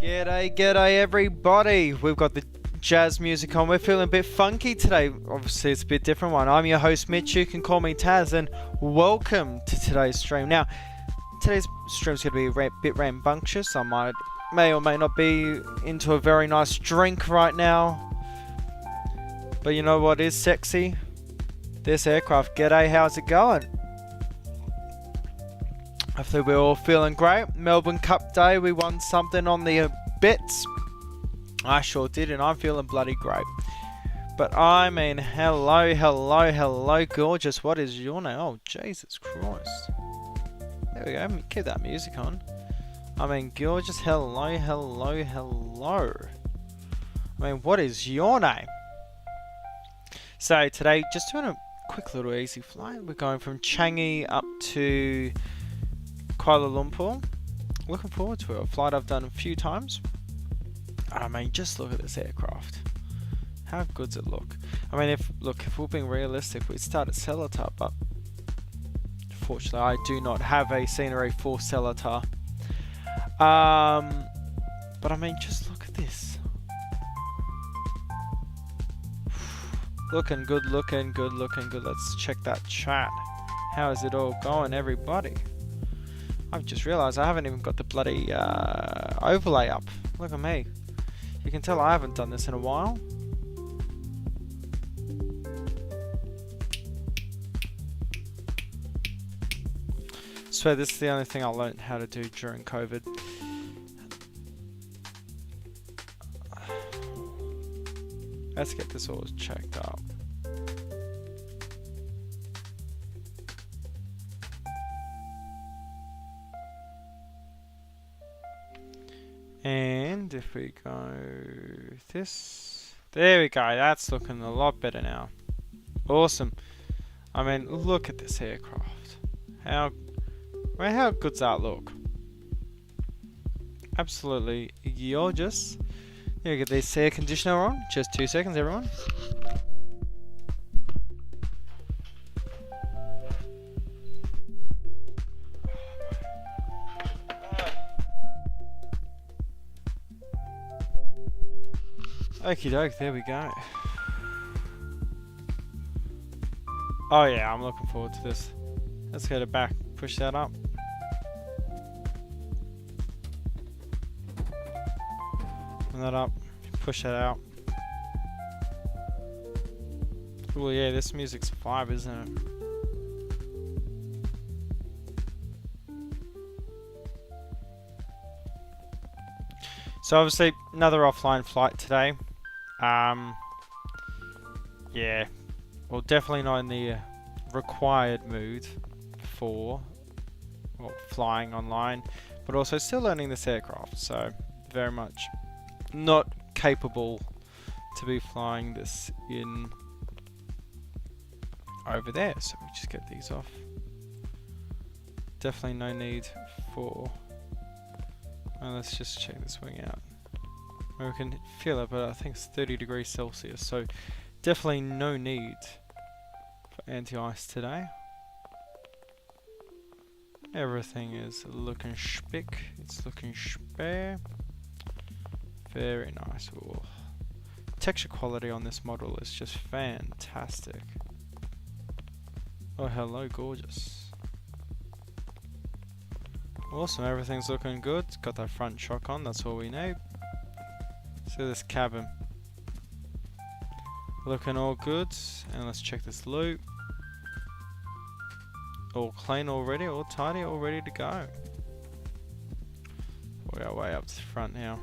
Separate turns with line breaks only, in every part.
G'day everybody. We've got the jazz music on. We're feeling a bit funky today. Obviously it's a bit different one. I'm your host Mitch, you can call me Taz, and welcome to today's stream. Now, today's stream's going to be a bit rambunctious. I may or may not be into a very nice drink right now. But you know what is sexy? This aircraft. G'day, how's it going? Hopefully we're all feeling great. Melbourne Cup Day, we won something on the bets. I sure did, and I'm feeling bloody great. But I mean, hello, gorgeous. What is your name? Oh, Jesus Christ. There we go, keep that music on. I mean, gorgeous, hello. I mean, what is your name? So today, just doing a quick little easy flight. We're going from Changi up to Kuala Lumpur. Looking forward to it. A flight I've done a few times. I mean, just look at this aircraft. How good does it look? I mean, if we're being realistic, we'd start at Seletar, but fortunately I do not have a scenery for Seletar. But I mean, just look at this. Looking good. Let's check that chat. How is it all going, everybody? I've just realised I haven't even got the bloody overlay up. Look at me. You can tell I haven't done this in a while. So this is the only thing I learned how to do during COVID. Let's get this all checked up. And if we go this, there we go, that's looking a lot better now. Awesome. I mean, look at this aircraft. How good's that look? Absolutely gorgeous. Here we get this air conditioner on. Just 2 seconds, everyone. Okie doke, there we go. Oh yeah, I'm looking forward to this. Let's get it back, push that up. And that up, push that out. Oh yeah, this music's a vibe, isn't it? So obviously, another offline flight today. Yeah, well, definitely not in the required mood for flying online, but also still learning this aircraft, so very much not capable to be flying this in over there. So we just get these off. Definitely no need for. And let's just check this wing out. We can feel it, but I think it's 30 degrees Celsius, so definitely no need for anti-ice today. Everything is looking spick. It's looking spare. Very nice. Ooh. Texture quality on this model is just fantastic. Oh, hello, gorgeous. Awesome, everything's looking good. Got that front shock on, that's all we need. So this cabin. Looking all good. And let's check this loop. All clean already, all tidy, all ready to go. We are way up to the front now.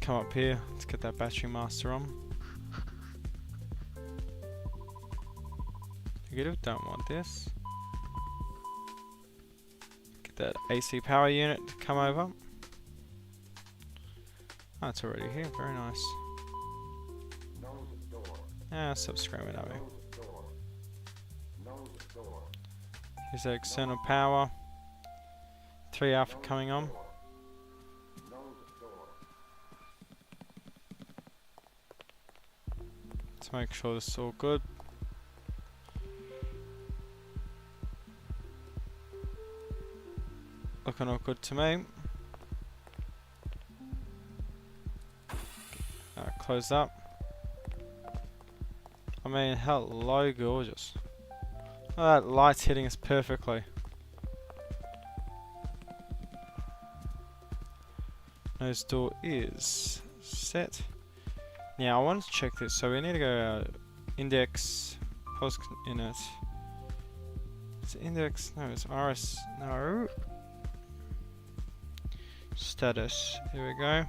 Come up here, let's get that battery master on. Negative, don't want this. Get that AC power unit to come over. Oh, it's already here, very nice. Stop screaming at me. Here's the external power. 3 alpha coming on. Let's make sure this is all good. Looking looking all good to me. Close up. I mean, hello, gorgeous. Oh, that light's hitting us perfectly. Nose door is set. Now I want to check this. So we need to go index, post init. It's index. No, it's RS. No. Status. Here we go.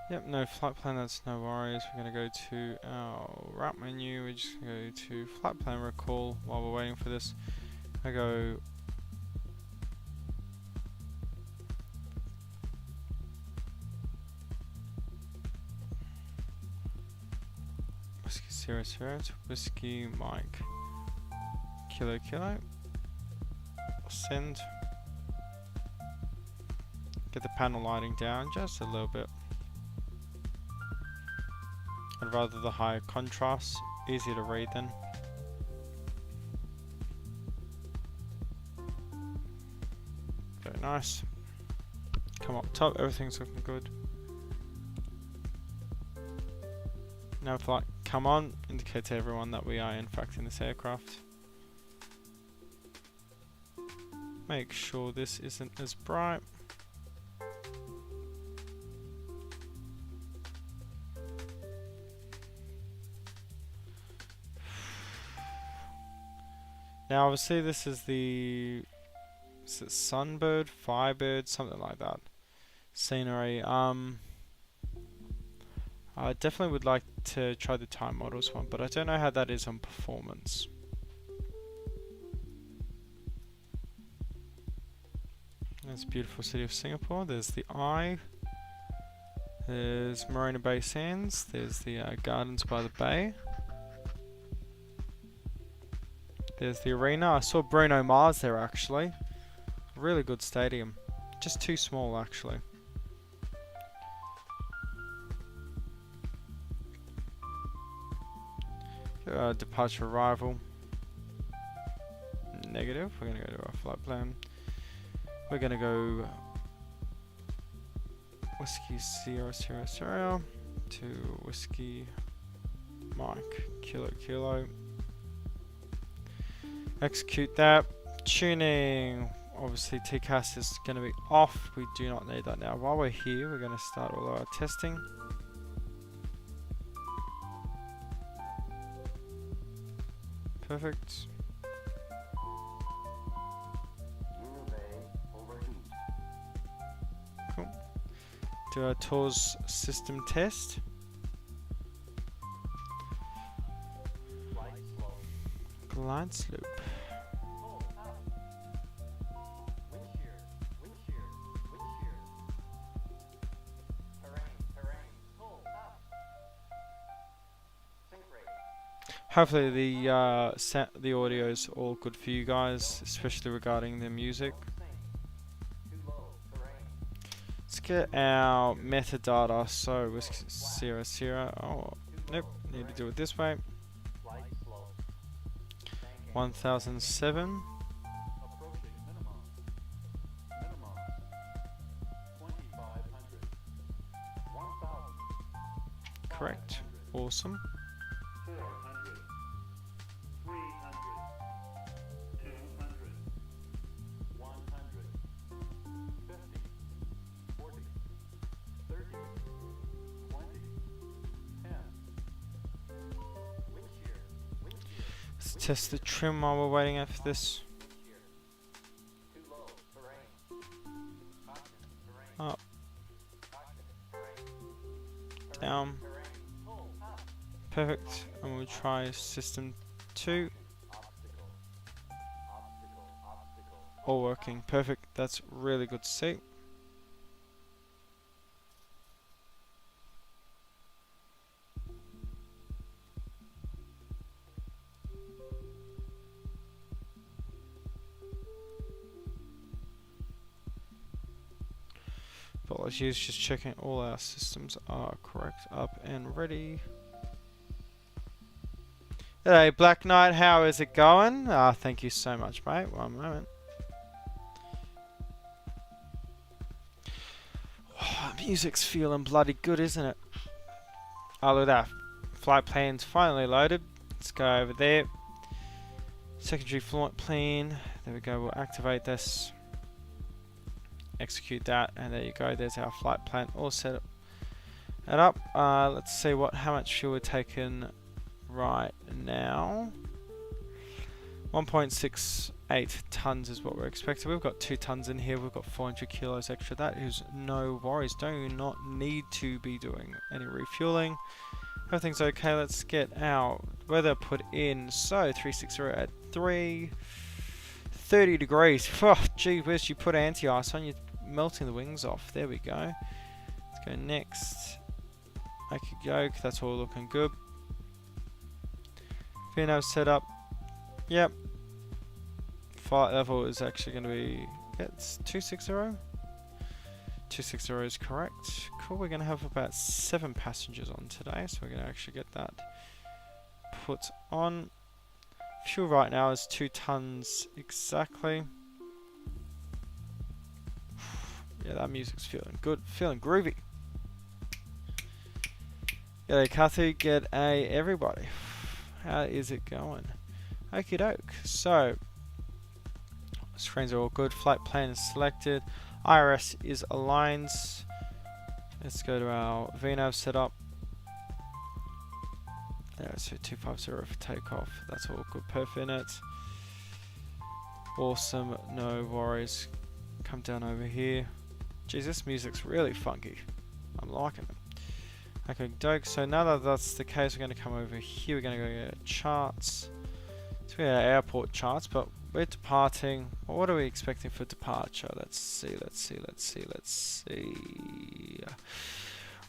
Yep, no flight plan, that's no worries. We're going to go to our route menu. We're just going to go to flight plan recall while we're waiting for this. I go Whiskey 00 to Whiskey Mike Kilo Kilo. Send. Get the panel lighting down just a little bit. I'd rather the higher contrast, easier to read then. Very nice. Come up top, everything's looking good. Now flight come on, indicate to everyone that we are in fact in this aircraft. Make sure this isn't as bright. Now obviously this is the Sunbird, Firebird, something like that. Scenery. I definitely would like to try the time models one, but I don't know how that is on performance. There's the beautiful city of Singapore. There's the Eye. There's Marina Bay Sands. There's the Gardens by the Bay. There's the arena. I saw Bruno Mars there actually. Really good stadium. Just too small actually. Departure arrival. Negative. We're going to go to our flight plan. We're going to go Whiskey 000 to Whiskey Mike Kilo Kilo. Execute that. Tuning. Obviously TCAS is going to be off. We do not need that now. While we're here, we're going to start all our testing. Perfect. Cool. Do our TORS system test. Glide slope. Hopefully the audio is all good for you guys, especially regarding the music. Let's get our metadata. So Whiskey 00. Oh, nope. Need to do it this way. 1007. Correct. Awesome. test the trim while we're waiting for this. Up. Down. Perfect. And we'll try system 2. All working. Perfect. That's really good to see. Apologies, just checking all our systems are correct, up and ready. G'day Black Knight, how is it going? Thank you so much, mate. One moment. Oh, music's feeling bloody good, isn't it? Oh, look at that. Flight plan's finally loaded. Let's go over there. Secondary flight plan. There we go, we'll activate this. Execute that, and there you go, there's our flight plan all set up. Let's see how much fuel we're taking right now. 1.68 tons is what we're expecting. We've got 2 tons in here, we've got 400 kilos extra. That is no worries, do not need to be doing any refueling. Everything's okay. Let's get our weather put in. So 360 at 30 degrees. Oh, gee whiz, you put anti-ice on, you're melting the wings off. There we go. Let's go next. Okie doke, that's all looking good. VNAV setup. Yep. Flight level is actually going to be, it's 260. 260 is correct. Cool, we're going to have about 7 passengers on today, so we're going to actually get that put on. Fuel right now is 2 tons exactly. Yeah, that music's feeling good, feeling groovy. G'day Kathy, g'day everybody. How is it going? Okie doke. So, screens are all good. Flight plan is selected. IRS is aligned. Let's go to our VNAV setup. There, so 250 for takeoff. That's all good. Perfect. Awesome. No worries. Come down over here. Geez, this music's really funky. I'm liking it. Okay, doke. So now that that's the case, we're going to come over here. We're going to go get charts. So we have our airport charts, but we're departing. Well, what are we expecting for departure? Let's see.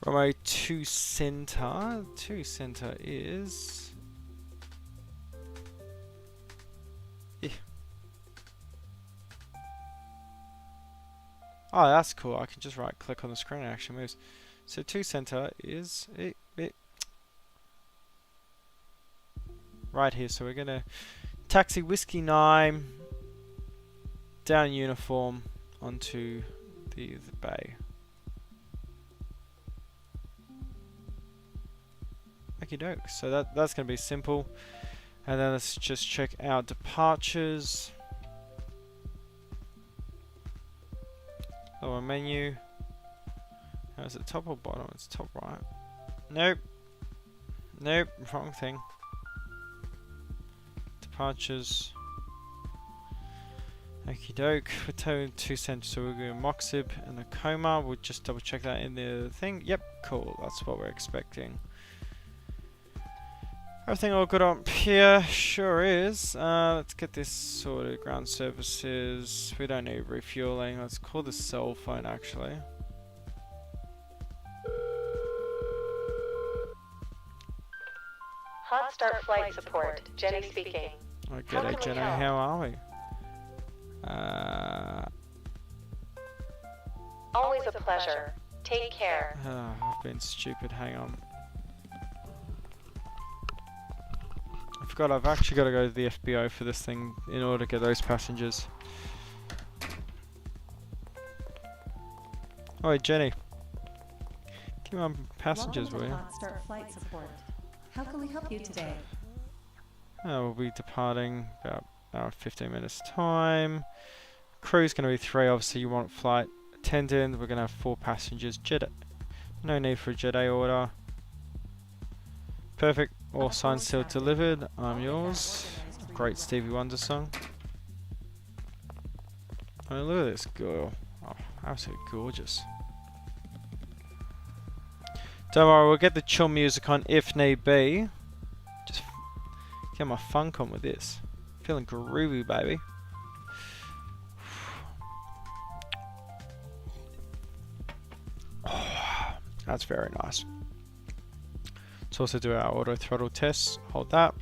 Runway 2 center. 2 center is. Oh, that's cool. I can just right click on the screen and it actually moves. So 2 center is right here. So we're gonna taxi Whiskey 9 down uniform onto the bay. Okie doke. So that's gonna be simple. And then let's just check our departures. Lower menu. Now, is it top or bottom? It's top right. Nope. Nope. Wrong thing. Departures. Okie doke. We're towing 2 cents, so we're going Moxib and the coma. We'll just double check that in the thing. Yep. Cool. That's what we're expecting. Everything all good up here? Sure is. Let's get this sorted. Ground services. We don't need refueling. Let's call the cell phone actually.
Hot start flight support. Jenny speaking.
Okay, Jenny. How are we?
Always a pleasure. Take care.
I've been stupid. Hang on. I forgot I've actually got to go to the FBO for this thing in order to get those passengers. Oh, wait, Jenny. Give me my passengers, will you?
Hot start flight support. How can we help you today?
We'll be departing about 15 minutes time. Crew's going to be 3. Obviously, you want flight attendant. We're going to have 4 passengers. Jet. No need for a Jet A order. Perfect. All signed, sealed, delivered. I'm yours. great Stevie Wonder song. I mean, look at this girl. Oh, absolutely gorgeous. Don't worry, we'll get the chill music on if need be. Just get my funk on with this. Feeling groovy, baby. Oh, that's very nice. Let's also do our auto throttle test. Hold that.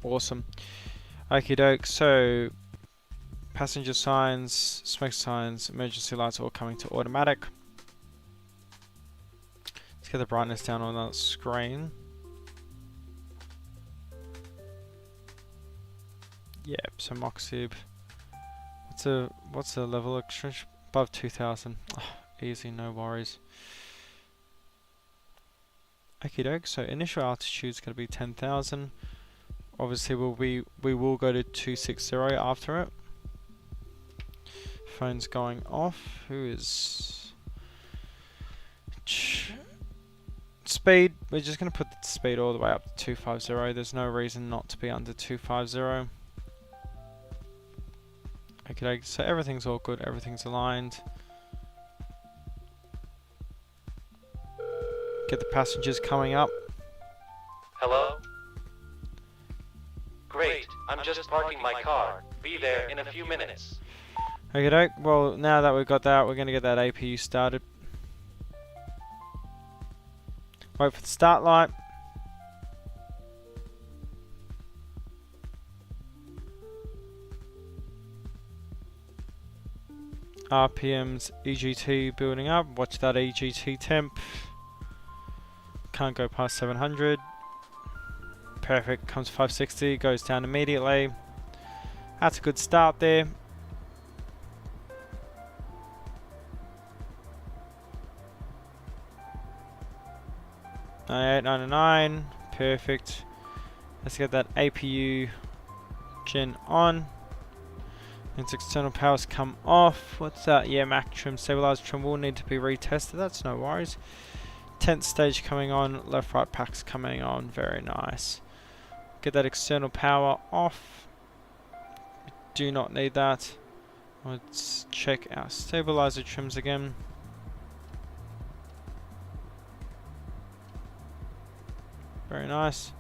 Awesome. Okie doke, so passenger signs, smoke signs, emergency lights all coming to automatic. Let's get the brightness down on that screen. Yep, so Moxib. What's the level extension? Above 2000. Oh, easy, no worries. Okie doke, so initial altitude is going to be 10,000. Obviously we will go to 260 after it. Phone's going off. Who is speed? We're just going to put the speed all the way up to 250. There's no reason not to be under 250. Okay, so everything's all good, everything's aligned. Get the passengers coming up.
Hello? Great, I'm just parking my car. Be there in a few minutes.
Okay, doke. Well, now that we've got that, we're going to get that APU started. Wait for the start light. RPMs, EGT building up. Watch that EGT temp. Can't go past 700. Perfect. Comes 560. Goes down immediately. That's a good start there. $98.99. Perfect. Let's get that APU gen on. Its external powers come off. What's that? Yeah, Mac trim, stabilizer trim will need to be retested. That's no worries. 10th stage coming on. Left right packs coming on. Very nice. Get that external power off. We do not need that. Let's check our stabilizer trims again. Very nice.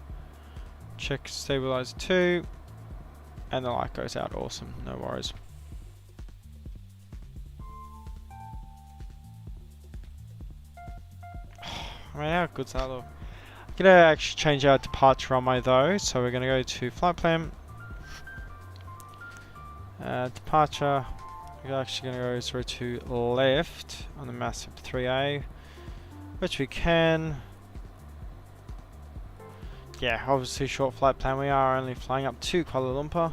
Check stabilizer 2. And the light goes out. Awesome. No worries. I mean, how good's that look? I'm going to actually change our departure runway though. So we're going to go to flight plan. Departure. We're actually going to go through to left on the massive 3A. Which we can. Yeah, obviously short flight plan. We are only flying up to Kuala Lumpur.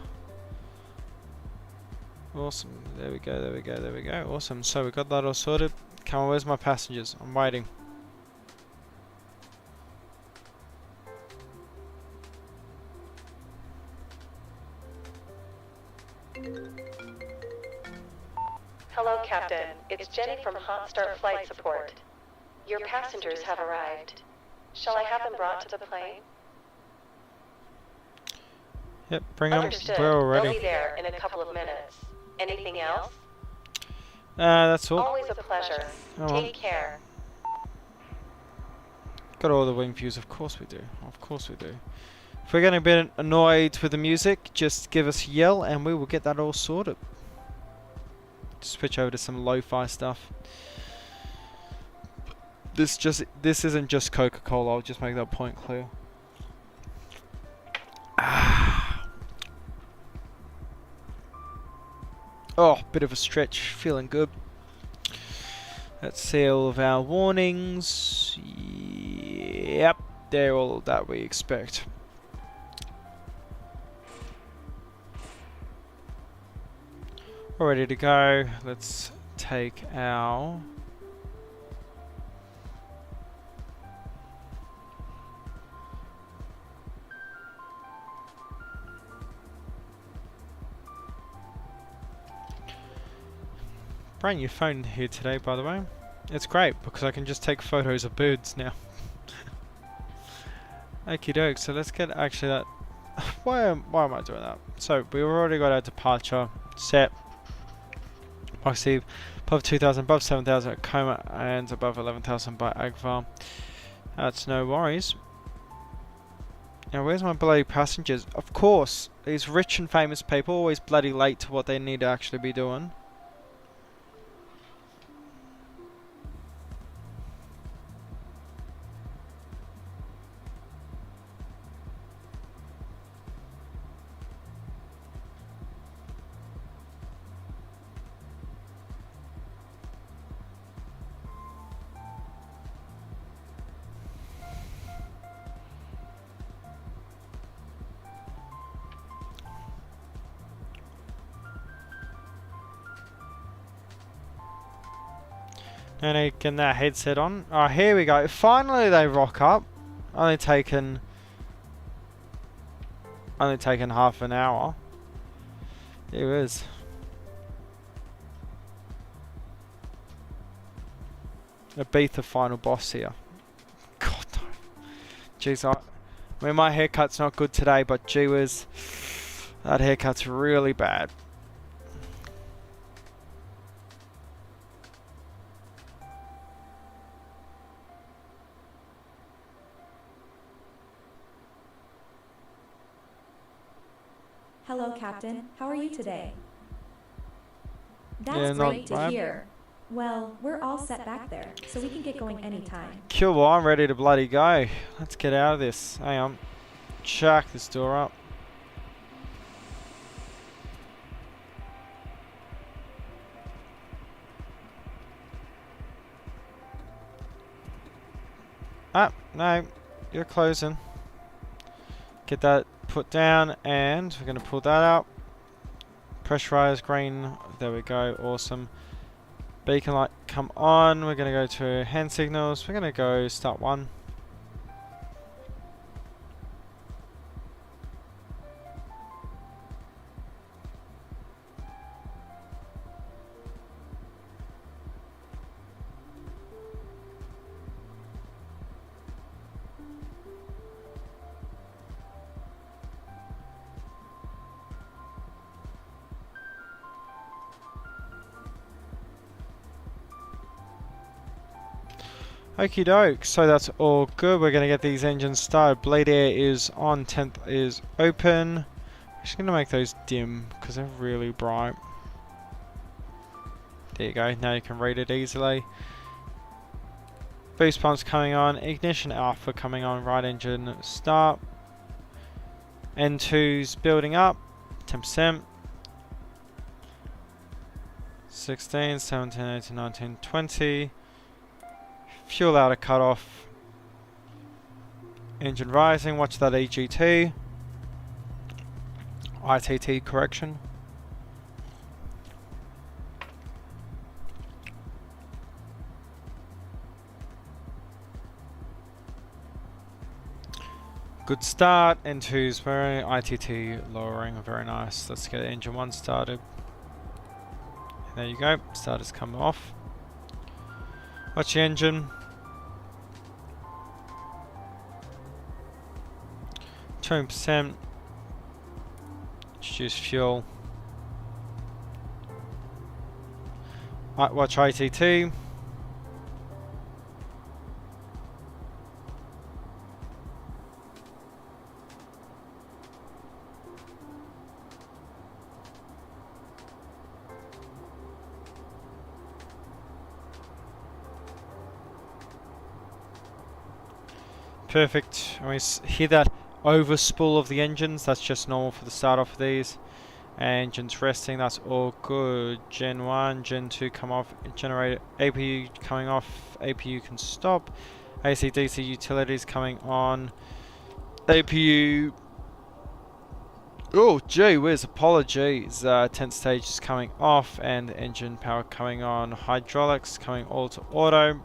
Awesome. There we go, there we go, there we go. Awesome. So we got that all sorted. Come on, where's my passengers? I'm waiting.
Hello, Captain. It's Jenny from Hot Start Flight Support. Your passengers have arrived. Shall I have them brought to the plane?
Yep, bring them.
Understood.
We're all
They'll
ready.
be there in a couple of minutes. Anything else?
That's all.
Always a pleasure. Take care.
Got all the wing views, of course we do. Of course we do. If we're getting a bit annoyed with the music, just give us a yell and we will get that all sorted. Switch over to some lo-fi stuff. This isn't just Coca-Cola, I'll just make that point clear. Oh, bit of a stretch, feeling good. Let's see all of our warnings. Yep, they're all that we expect. We're ready to go. Let's take our brand new phone here today, by the way. It's great because I can just take photos of birds now. Okie doke, so let's get actually that. Why am I doing that? So we already got our departure set. Obviously, above 2,000, above 7,000 at Coma, and above 11,000 by Agvar. That's no worries. Now, where's my bloody passengers? Of course, these rich and famous people always bloody late to what they need to actually be doing. No need getting that headset on. Oh, here we go. Finally, they rock up. Only taken half an hour. Here it is. Beat the final boss here. God no. Jeez, I mean my haircut's not good today, but gee whiz, that haircut's really bad.
Hello, Captain. How are you today?
Yeah,
That's
not
great to
bad.
hear. Well, we're all set back there, so we can get going anytime.
Cool, well, I'm ready to bloody go. Let's get out of this. Hang on. Chuck this door up. Ah, no. You're closing. Get that put down, and we're going to pull that out. Pressurized green. There we go. Awesome. Beacon light come on. We're going to go to hand signals. We're going to go start one. Okie doke, so that's all good. We're going to get these engines started. Bleed air is on, 10th is open. I'm just going to make those dim because they're really bright. There you go, now you can read it easily. Boost pumps coming on, ignition alpha coming on, right engine start. N2's building up, 10%. 16, 17, 18, 19, 20. Fuel out a cutoff. Engine rising, watch that EGT. ITT correction. Good start. N2's very ITT lowering, very nice. Let's get engine 1 started. And there you go, starter's come off. Watch the engine. 20%. Introduce fuel. Watch ITT. Perfect. And we hear that overspool of the engines. That's just normal for the start off of these. Engines resting. That's all good. Gen 1, Gen 2 come off. Generator APU coming off. APU can stop. AC/DC utilities coming on. APU. Oh, gee whiz. Apologies. 10th stage is coming off, and engine power coming on. Hydraulics coming all to auto.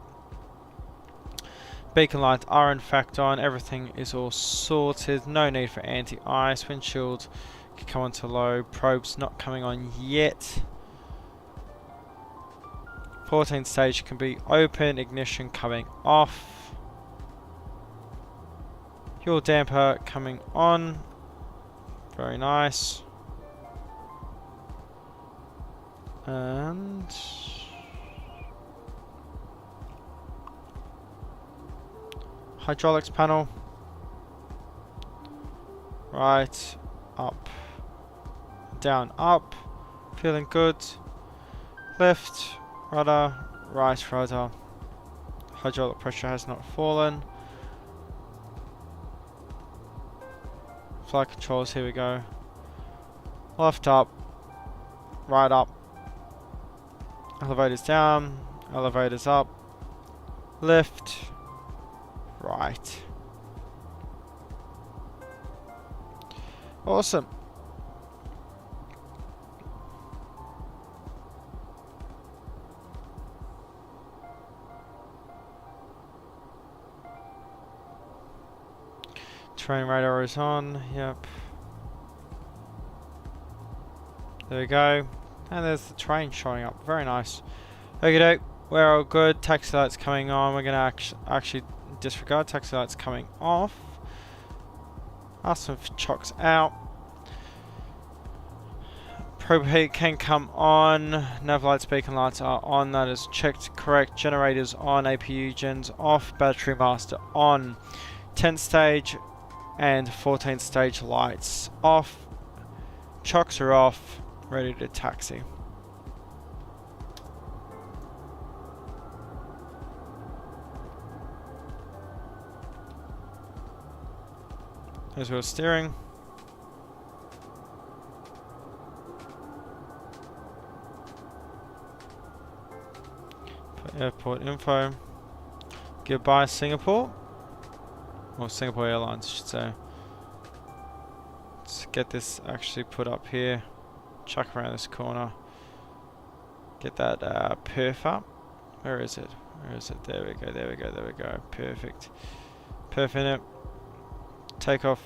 Beacon lights are in fact on. Everything is all sorted. No need for anti-ice. Windshield can come on to low. Probes not coming on yet. 14th stage can be open. Ignition coming off. Fuel damper coming on. Very nice. And hydraulics panel. Right, up, down, up. Feeling good. Left, rudder, right rudder. Hydraulic pressure has not fallen. Flight controls, here we go. Left up, right up. Elevators down, elevators up. Left, right. Awesome. Terrain radar is on, yep. There we go. And there's the train showing up, very nice. Okay, we're all good. Taxi lights coming on. We're going to actually disregard taxi lights coming off. Ask them for chocks out. Probe heat can come on. Nav lights, beacon lights are on. That is checked correct. Generators on. APU gens off. Battery master on. 10th stage and 14th stage lights off. Chocks are off. Ready to taxi. There's wheel steering. Put airport info. Goodbye Singapore. Or Singapore Airlines, I should say. Let's get this actually put up here. Chuck around this corner. Get that perf up. Where is it? Where is it? There we go, there we go, there we go. Perfect. Perf in it. Take off.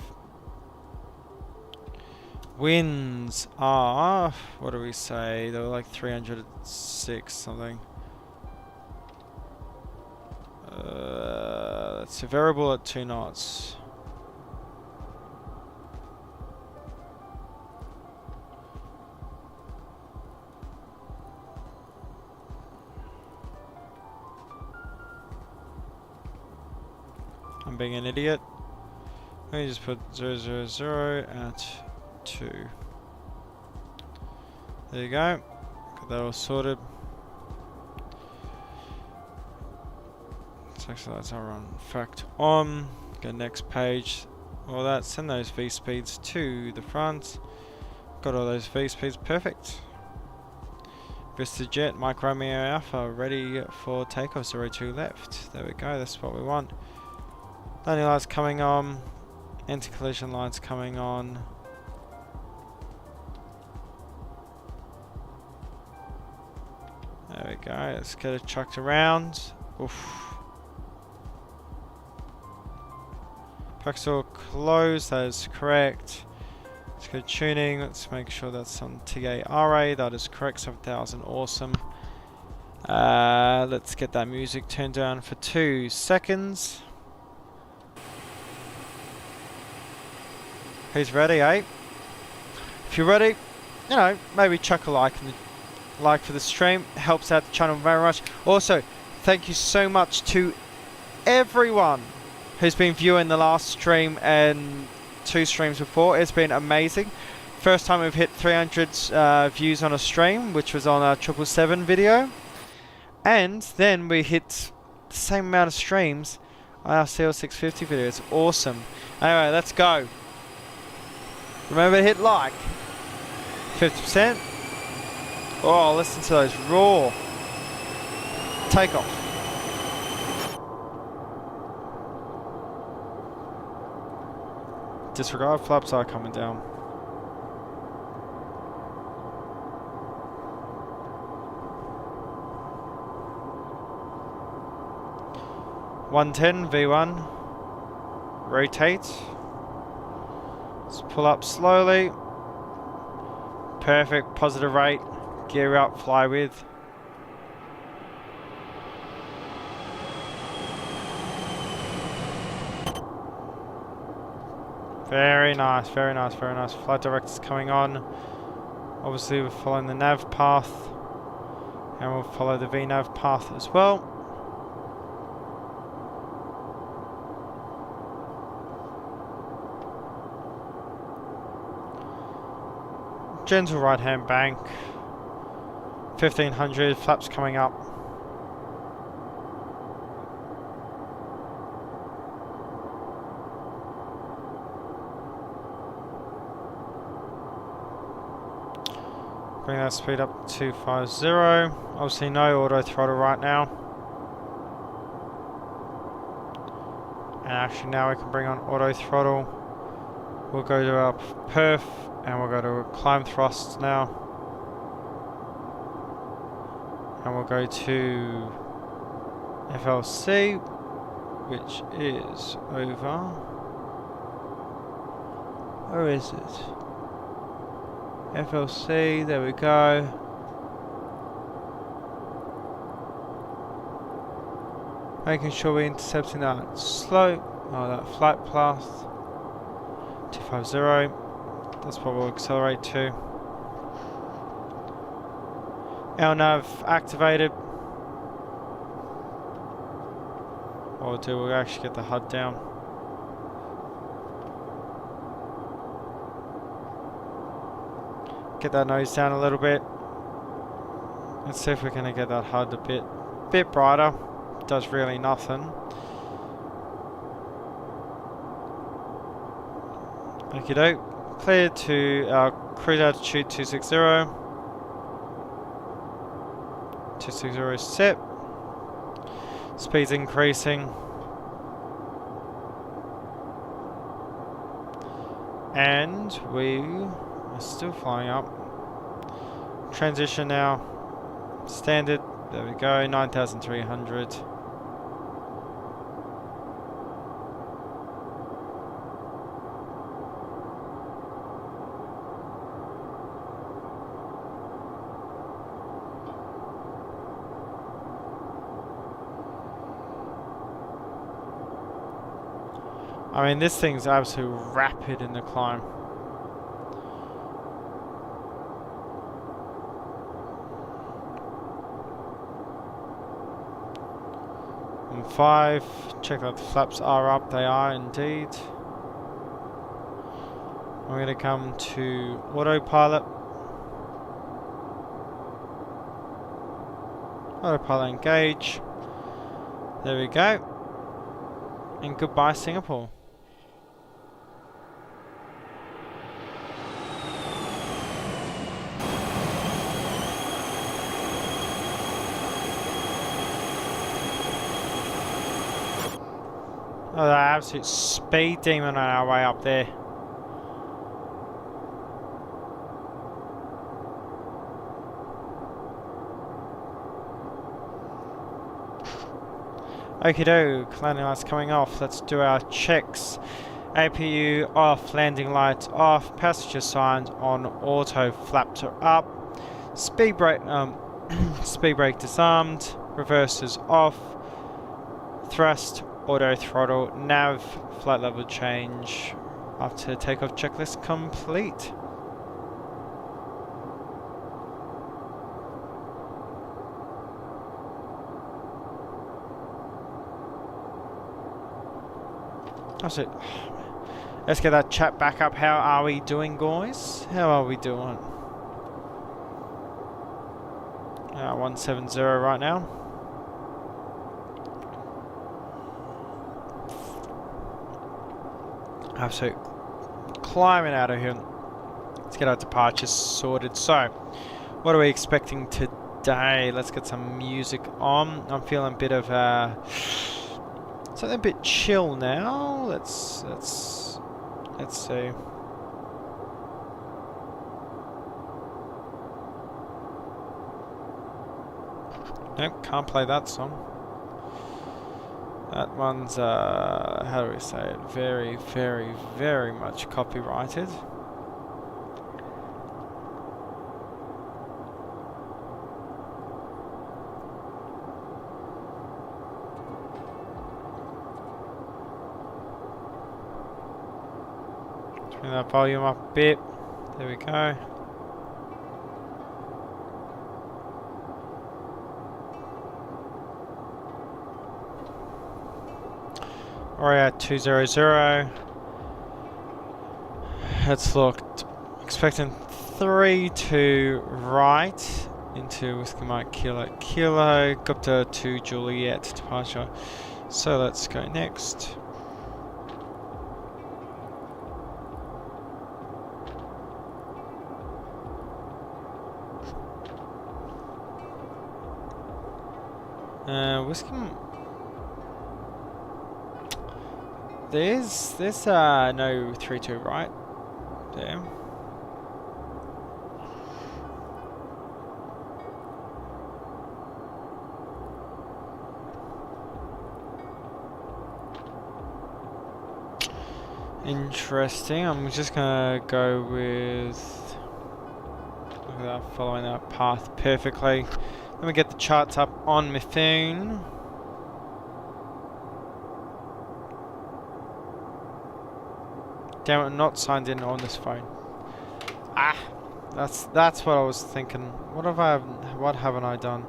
Winds are, what do we say? They were like 306 something. That's a variable at 2 knots. I'm being an idiot. Let me just put 000 at 2. There you go. Got that all sorted. Taxi lights are on. Fact on. Go next page. All that. Send those V speeds to the front. Got all those V speeds. Perfect. Vista Jet, Mike Romeo Alpha, ready for takeoff. 02 left. There we go. That's what we want. Landing lights coming on. Anti-collision lights coming on. There we go. Let's get it chucked around. Oof. Packs all closed. That is correct. Let's go tuning. Let's make sure that's on TARA. That is correct. 7,000. Awesome. Let's get that music turned down for 2 seconds. Who's ready, eh? If you're ready, you know, maybe chuck a like for the stream. It helps out the channel very much. Also, thank you so much to everyone who's been viewing the last stream and 2 streams before. It's been amazing. First time we've hit 300 views on a stream, which was on our 777 video. And then we hit the same amount of streams on our CL650 video. It's awesome. Anyway, let's go. Remember to hit like. 50%. Oh, listen to those roar. Take off. Disregard, flaps are coming down. (110) V1. Rotate. Let's pull up slowly. Perfect, positive rate. Gear up, fly with. Very nice, very nice, very nice. Flight director's coming on. Obviously we're following the nav path. And we'll follow the VNav path as well. Gentle right hand bank. 1500, flaps coming up. Bring that speed up to 250. Obviously no auto throttle right now. And actually now we can bring on auto throttle. We'll go to our perf and we'll go to climb thrusts now. And we'll go to FLC, which is over. Where is it? FLC, there we go. Making sure we're intercepting that slope, or that flight path. 250. That's what we'll accelerate to. LNAV activated. What we'll do, we'll actually get the HUD down. Get that nose down a little bit. Let's see if we're gonna get that HUD a bit brighter. Does really nothing. Okie doke. Cleared to our cruise altitude 260. 260 is set. Speed's increasing. And we are still flying up. Transition now. Standard. There we go. 9,300. I mean, this thing's absolutely rapid in the climb. And 5, check that the flaps are up, they are indeed. We're going to come to autopilot. Autopilot engage. There we go. And goodbye Singapore. Oh, that absolute speed demon on our way up there. Okie doke, landing lights coming off. Let's do our checks. APU off, landing lights off, passenger signs on auto, flaps are up. Speed brake, speed brake disarmed, reversers off, thrust, auto throttle, nav, flight level change. After takeoff checklist complete. So, let's get that chat back up. How are we doing, guys? How are we doing? 170 right now. Absolute climbing out of here. Let's get our departures sorted. So, what are we expecting today? Let's get some music on. I'm feeling a bit of something a bit chill now. Let's see. Nope, can't play that song. That one's how do we say it? Very, very, very much copyrighted. Turn that volume up a bit. There we go. Oreo 200. Let's look. Expecting 3 to right into Whiskey Mike Kilo Kilo. Gupta to Juliet departure. So let's go next. Whiskey. There's no 3-2 right there. Interesting. I'm just gonna go with following that path perfectly. Let me get the charts up on my phone. Damn it, I'm not signed in on this phone. Ah, that's what I was thinking. What haven't I done?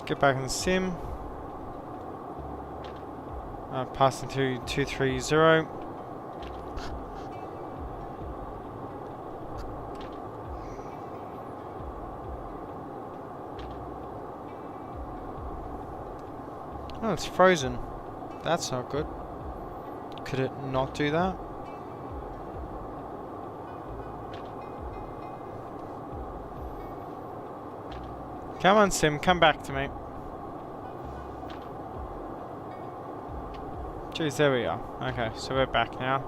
Get back in the sim. Passing to 230. Oh, it's frozen. That's not good. Could it not do that? Come on, sim, come back to me. Jeez, there we are. Okay, so we're back now.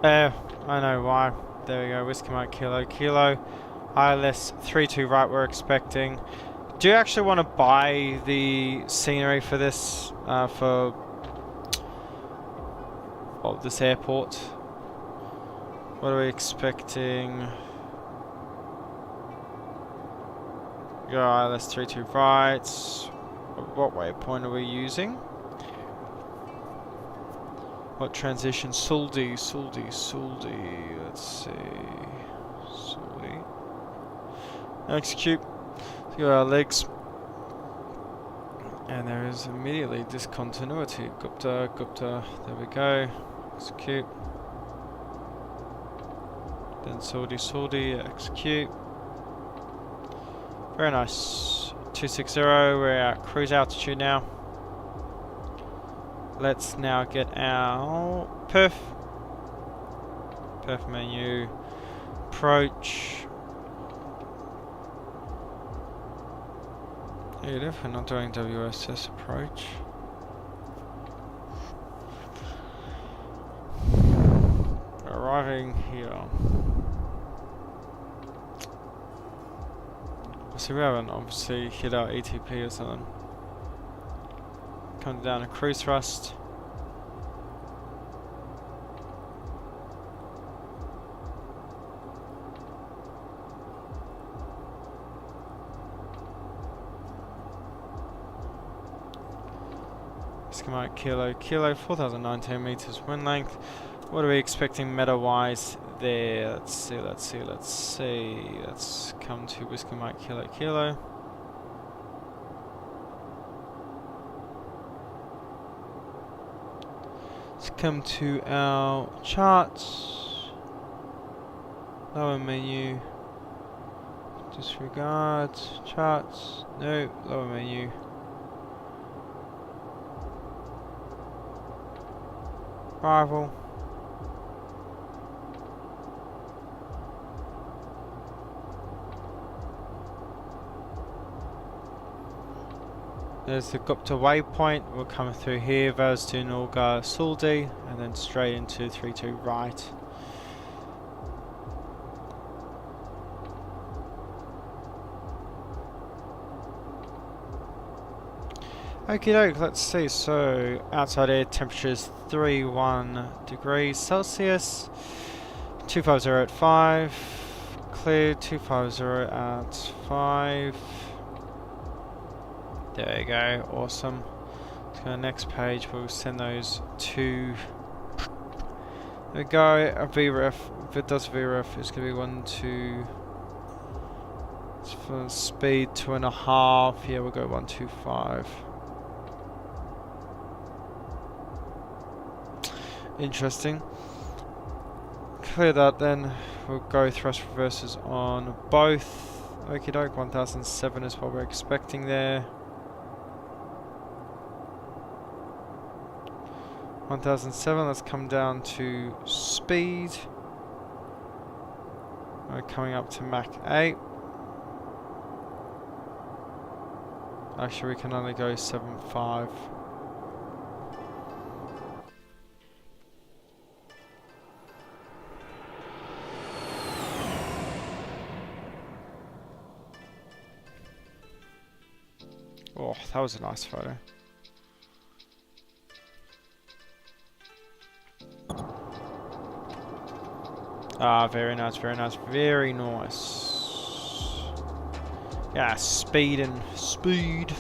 I know why. There we go, Whiskey Mike Kilo Kilo. ILS 3-2 right we're expecting. Do you actually want to buy the scenery for this, for this airport? What are we expecting? Go ILS 3-2 right. What waypoint are we using? What transition? Suldi. Let's see. Suldi. Execute. Go our legs. And there is immediately discontinuity. Gupta. There we go. Execute. Then Suldi. Execute. Very nice. 260. We're at cruise altitude now. Let's now get our perf menu, approach. Negative, we're not doing WSS approach. Arriving here. So we haven't obviously hit our ETP or something. Come down to cruise thrust. Schematic Kilo, 4019 meters wind length. What are we expecting meta wise there? Let's see. Let's come to Whiskey Mike Kilo. Let's come to our charts. Lower menu. Disregard. Charts. No. Lower menu. Arrival. There's the Gupta waypoint. We're coming through here, Vaz to Norga Suldi, and then straight into 32 right. Okie doke, let's see. So outside air temperatures 31 degrees Celsius, 250 at 5, clear 250 at 5. There you go, awesome. Let's go to the next page, we'll send those to. There we go, a VREF. If it does VREF, it's going to be 1, 2. It's for speed 2.5. Yeah, we'll go 125. Interesting. Clear that then. We'll go thrust reversers on both. Okie doke, 1007 is what we're expecting there. 1007, let's come down to speed. We're coming up to Mach 8. Actually, we can only go 7.5. Oh, that was a nice photo. Ah, very nice, very nice, very nice. Yeah, speed and speed.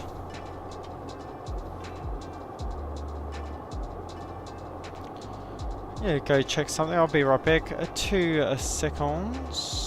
Yeah, go check something. I'll be right back. 2 seconds.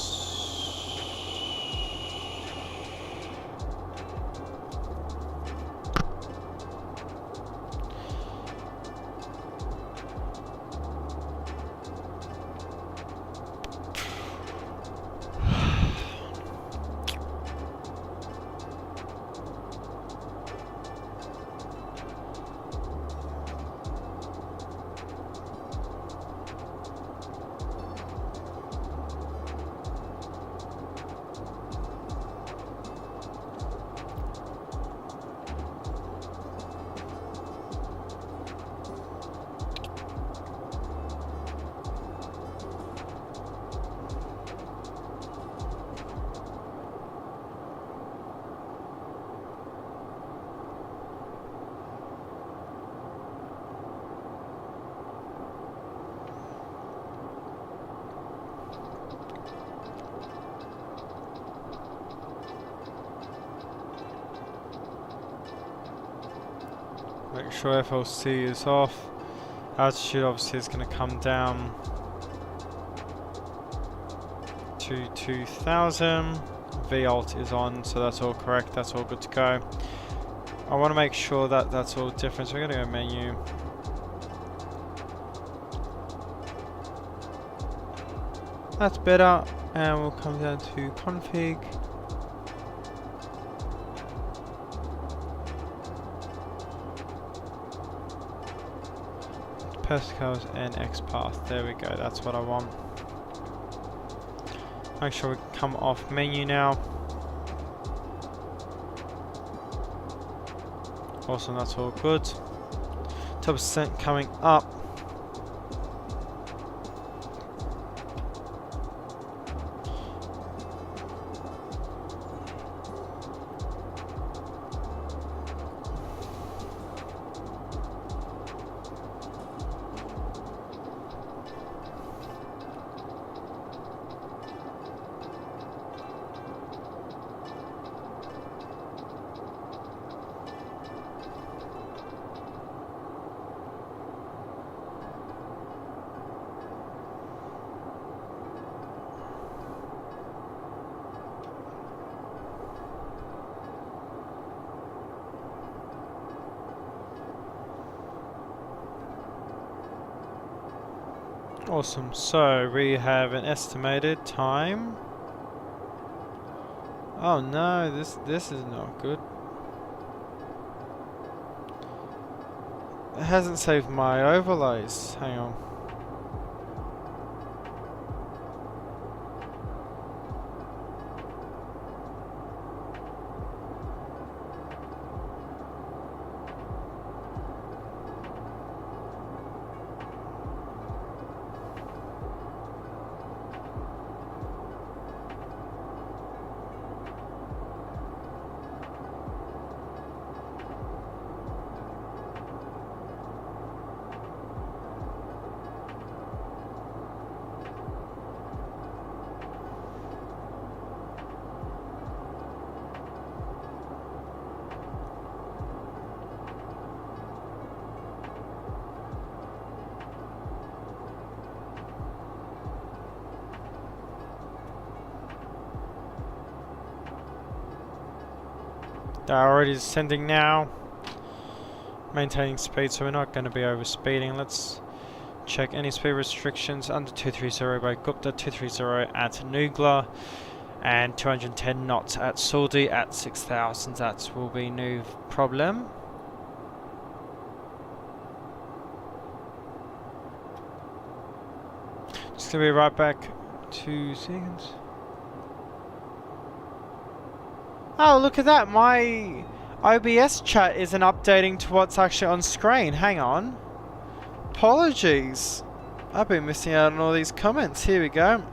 Make sure FLC is off. Altitude obviously is going to come down to 2000. VALT is on, so that's all correct. That's all good to go. I want to make sure that that's all different. So we're going to go menu. That's better. And we'll come down to config. Persicles and XPath. There we go, that's what I want. Make sure we come off menu now. Awesome, that's all good. 10% coming up. Awesome, so we have an estimated time. Oh no, this is not good. It hasn't saved my overlays. Hang on. They're already descending now. Maintaining speed, so we're not going to be over speeding. Let's check any speed restrictions under 230 by Gupta, 230 at Nugla, and 210 knots at Saudi at 6,000. That will be no problem. Just going to be right back. 2 seconds. Oh, look at that. My OBS chat isn't updating to what's actually on screen. Hang on. Apologies. I've been missing out on all these comments. Here we go.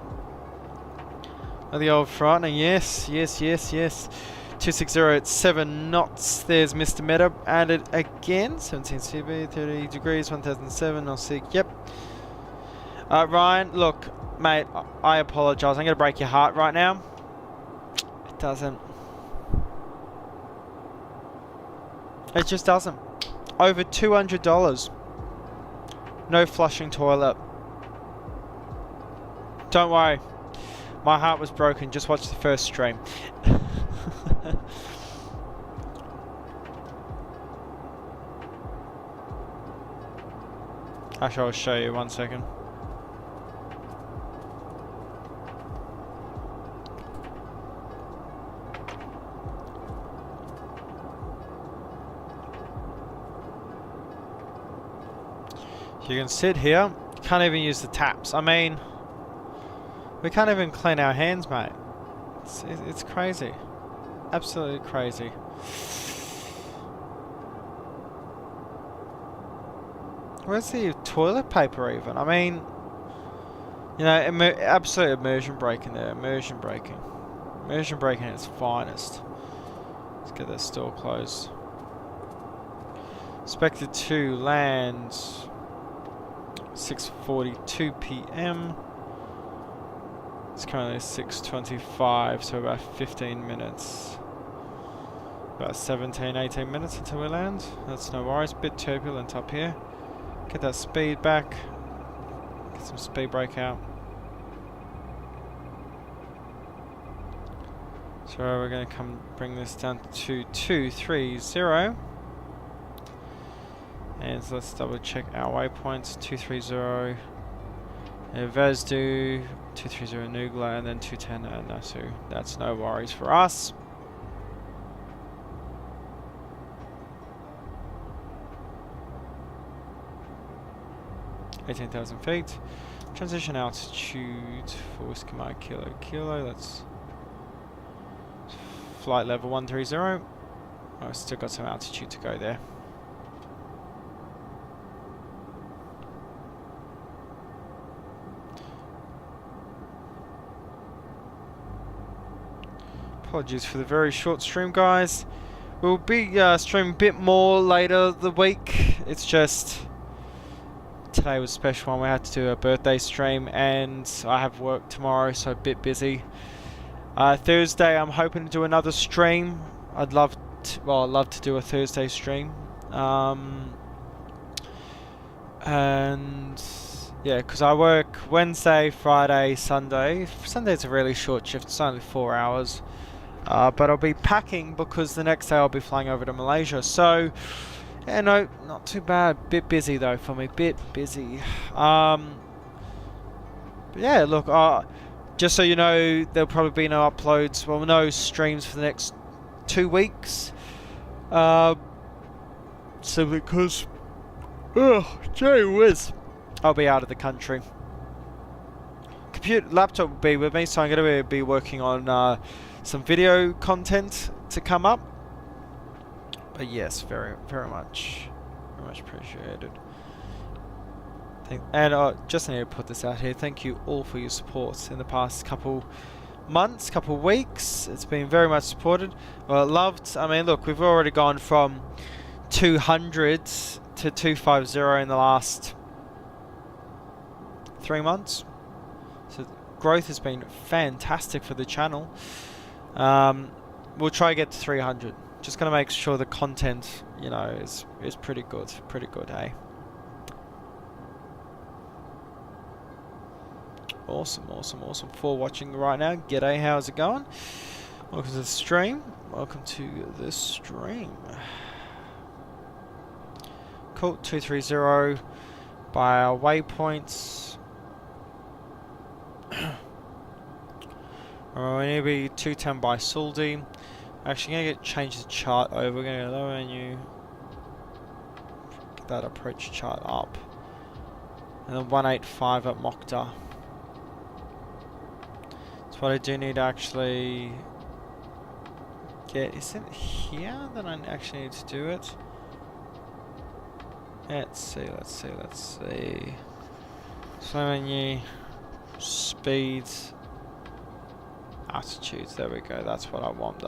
Oh, the old frightening. Yes, yes, yes, yes. 260 at 7 knots. There's Mr. Meta added again. 17 CB, 30 degrees, 1007. I'll see. Yep. Ryan, look, mate, I apologise. I'm going to break your heart right now. It doesn't. It just doesn't. Over $200. No flushing toilet. Don't worry. My heart was broken. Just watch the first stream. Actually, I'll show you 1 second. You can sit here, you can't even use the taps. I mean, we can't even clean our hands, mate. It's crazy. Absolutely crazy. Where's the toilet paper even? I mean, you know, absolute immersion breaking there. Immersion breaking. Immersion breaking at its finest. Let's get that store closed. Expected to land 6:42 p.m. It's currently 6:25, so about 15 minutes. About 17, 18 minutes until we land. That's no worries. Bit turbulent up here. Get that speed back. Get some speed brake out. So we're going to come bring this down to 230. And so let's double check our waypoints. 230 Vezdu, 230 Nugla, and then 210 Nasu. That's no worries for us. (18,000 feet). Transition altitude for Whiskey Mike Kilo. Let's flight level 130. I've still got some altitude to go there. Apologies for the very short stream, guys. We'll be streaming a bit more later the week. It's just today was a special one. We had to do a birthday stream, and I have work tomorrow, so a bit busy. Thursday, I'm hoping to do another stream. I'd love to do a Thursday stream. And yeah, because I work Wednesday, Friday, Sunday. Sunday's a really short shift. It's only 4 hours. But I'll be packing because the next day I'll be flying over to Malaysia. So, yeah, no, not too bad. Bit busy though for me. Bit busy. But yeah, look, just so you know, there'll probably be no uploads. Well, no streams for the next 2 weeks. Simply because, gee whiz, I'll be out of the country. Laptop will be with me, so I'm going to be working on some video content to come up. But yes, very much appreciated. And just need to put this out here. Thank you all for your support in the past couple months, couple weeks. It's been very much supported. Well, loved. I mean, look, we've already gone from 200 to 250 in the last 3 months. So growth has been fantastic for the channel. We'll try to get to 300. Just gonna make sure the content, you know, is pretty good, eh? Awesome for watching right now. G'day, how's it going? Welcome to the stream. Welcome to the stream. Cool, 230 by our waypoints. We need to be 210 by Suldi. Actually, going to change the chart over. We're going to go lower menu. Get that approach chart up. And then 185 at Mokta. That's what I do need to actually get. Is it here that I actually need to do it? Let's see. Slow menu. Speeds. Attitudes, there we go, that's what I want,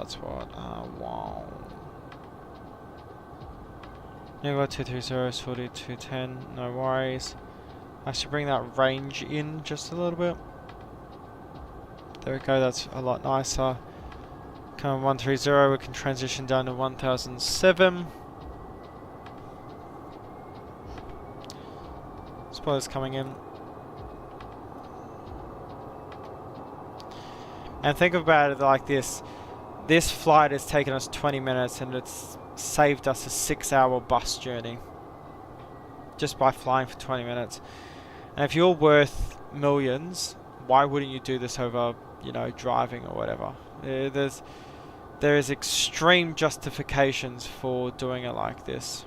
Never 230, 40, 210, no worries. I should bring that range in just a little bit. There we go, that's a lot nicer. Come on, 130, we can transition down to 1007. Spoilers coming in. And think about it like this. This flight has taken us 20 minutes and it's saved us a 6-hour bus journey. Just by flying for 20 minutes. And if you're worth millions, why wouldn't you do this over, you know, driving or whatever? There is extreme justifications for doing it like this.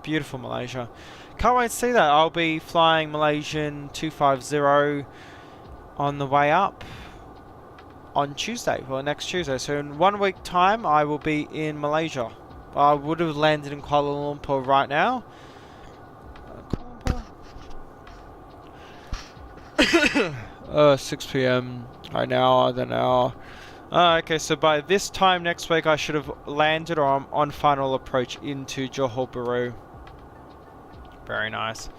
Beautiful Malaysia. Can't wait to see that. I'll be flying Malaysian 250 on the way up on Tuesday, well next Tuesday. So in 1 week time I will be in Malaysia. I would have landed in Kuala Lumpur right now. 6 PM right now, I don't know. Okay, so by this time next week I should have landed or I'm on final approach into Johor Bahru. Very nice.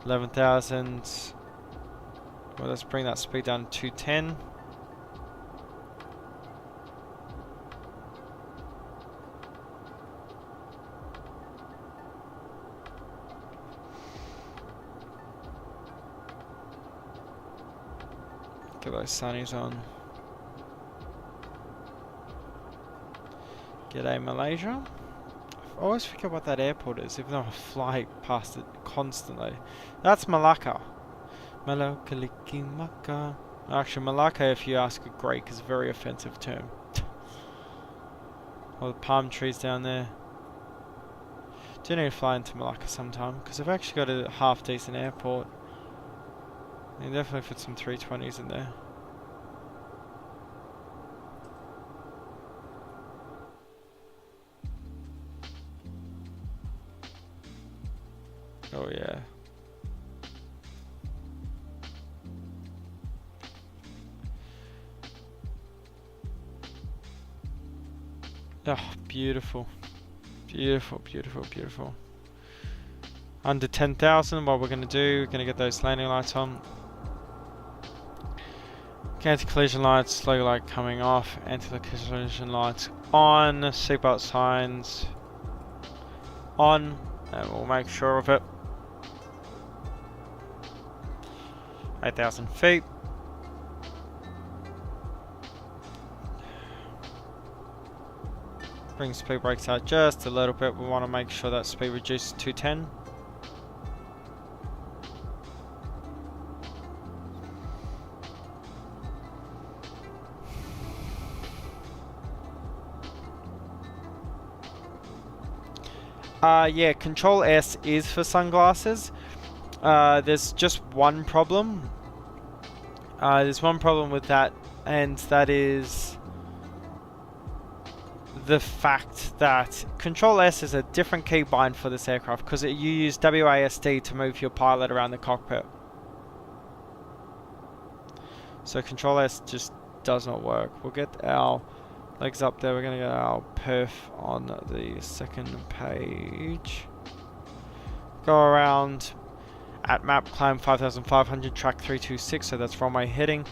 11,000. Well, let's bring that speed down to 210. Get those sunnies on. G'day Malaysia. I always forget what that airport is, even though I fly past it constantly. That's Malacca. Malacca liki maka. Actually, Malacca, if you ask a Greek, is a very offensive term. All the palm trees down there. Do need to fly into Malacca sometime, because I've actually got a half decent airport. You can definitely fit some 320s in there. Oh yeah. Oh, beautiful. Beautiful, beautiful, beautiful. Under 10,000, what we're going to do, we're going to get those landing lights on. Anti-collision lights, slow light coming off, anti-collision lights on, seatbelt signs on, and we'll make sure of it. 8,000 feet. Bring speed brakes out just a little bit. We want to make sure that speed reduces to 210. Yeah, Control S is for sunglasses. There's just one problem. There's one problem with that, and that is the fact that Control S is a different keybind for this aircraft because you use WASD to move your pilot around the cockpit. So Control S just does not work. We'll get our legs up there. We're going to get our perf on the second page. Go around at map, climb 5,500, track 326, so that's runway heading.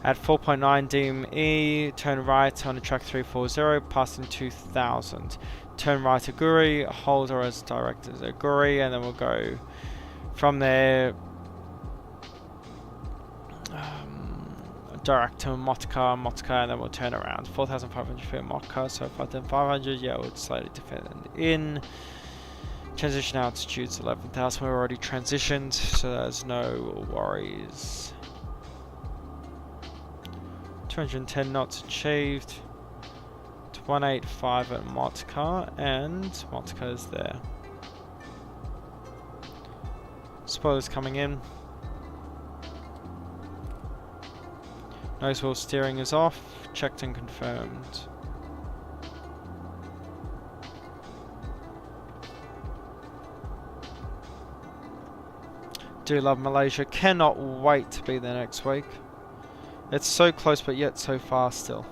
At 4.9 DME, turn right on track 340, passing 2,000. Turn right to Guri, hold or as directed as Guri, and then we'll go from there. direct to Motka, and then we'll turn around. 4,500 feet Motka, so 5,500, yeah, we'll slowly defend in. Transition altitude's 11,000, we're already transitioned, so there's no worries. 210 knots achieved. 185 at Motka, and Motka is there. Spoilers coming in. Nose wheel steering is off. Checked and confirmed. Do love Malaysia. Cannot wait to be there next week. It's so close but yet so far still.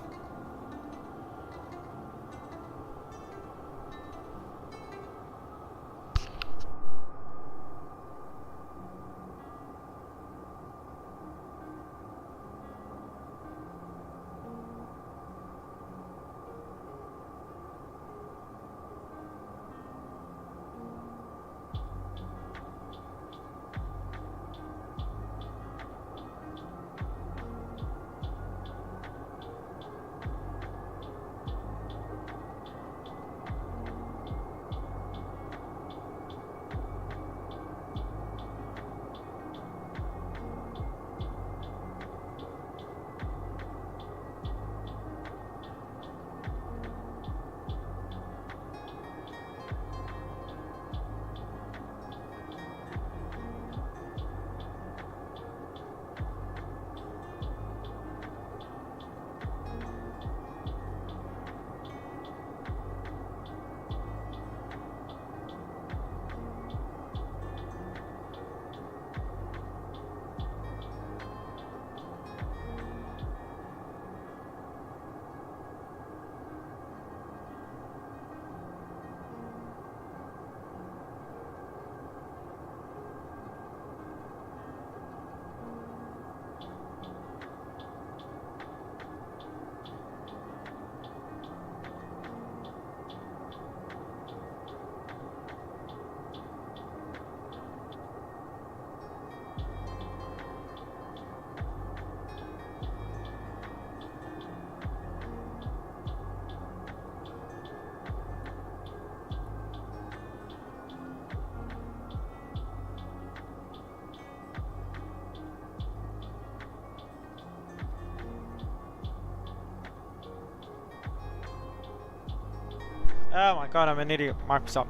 Oh my god, I'm an idiot. Microsoft.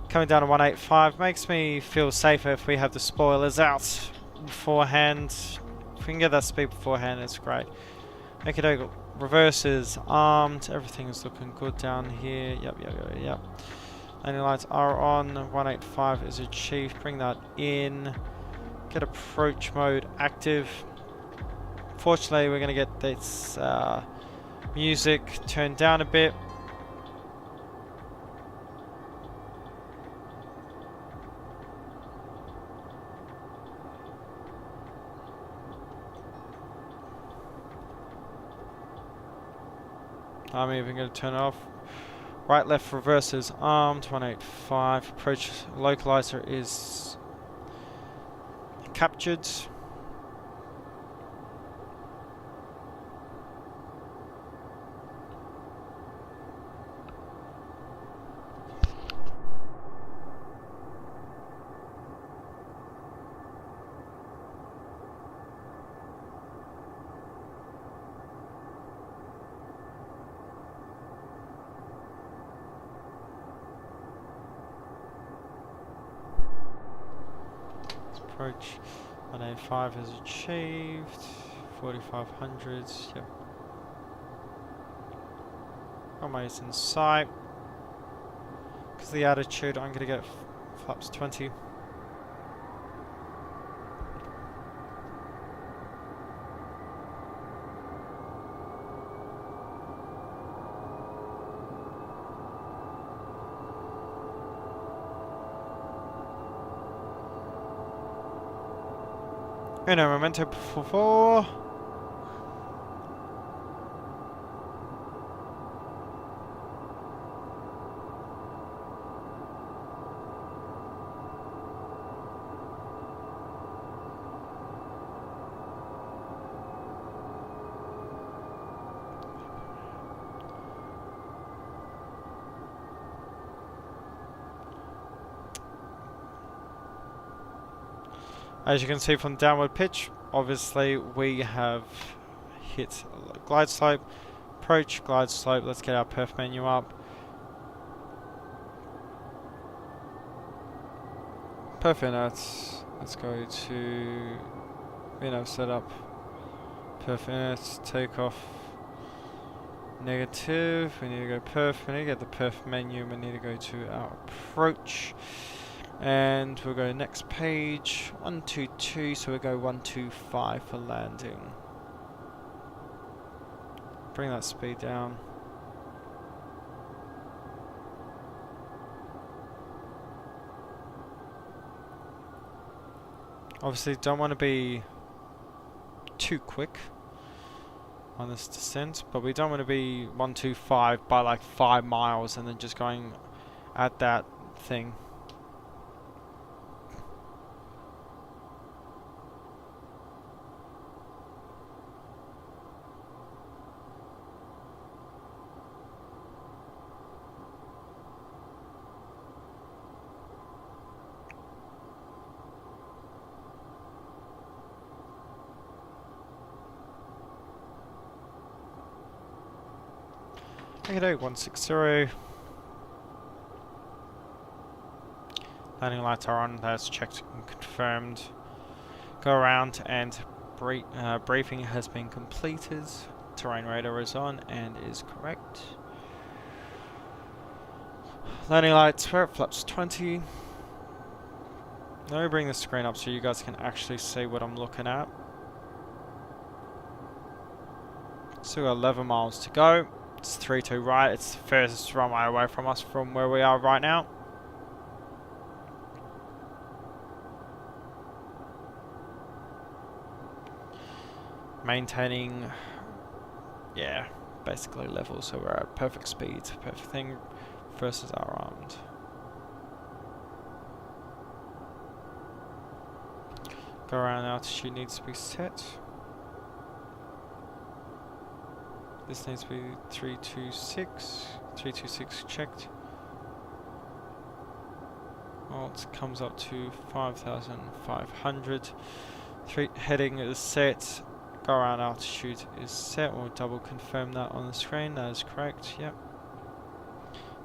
Coming down to 185 makes me feel safer if we have the spoilers out beforehand. If we can get that speed beforehand, it's great. Make it reverse is armed. Everything is looking good down here. Yep. Landing lights are on. 185 is achieved. Bring that in. Get approach mode active. Fortunately, we're going to get this music turned down a bit. I'm even going to turn it off. Right, left, reverse is armed. 185. Approach localizer is captured. Approach 185 is achieved. 4500. Yep. Runway is in sight. Because of the attitude, I'm going to get flaps 20. Uno momento por favor. As you can see from the downward pitch, obviously we have hit glide slope, approach, glide slope. Let's get our perf menu up. Perf inerts. Let's go to setup. Perf inerts, takeoff. Negative. We need to go perf. We need to get the perf menu. We need to go to our approach. And we'll go next page, 122, so we'll go 125 for landing. Bring that speed down. Obviously don't want to be too quick on this descent, but we don't want to be 125 by like 5 miles and then just going at that thing. Okay, 160. Landing lights are on. That's checked and confirmed. Go around and briefing has been completed. Terrain radar is on and is correct. Landing lights, we're at flaps 20. Let me bring the screen up so you guys can actually see what I'm looking at. So we've got 11 miles to go. It's 3-2 right. It's the furthest runway away from us from where we are right now. Maintaining, yeah, basically level. So we're at perfect speed, perfect thing versus our armed. Go around, altitude needs to be set. This needs to be 326. 326 checked. Well, it comes up to 5,500. Heading is set. Go around altitude is set. We'll double confirm that on the screen. That is correct. Yep.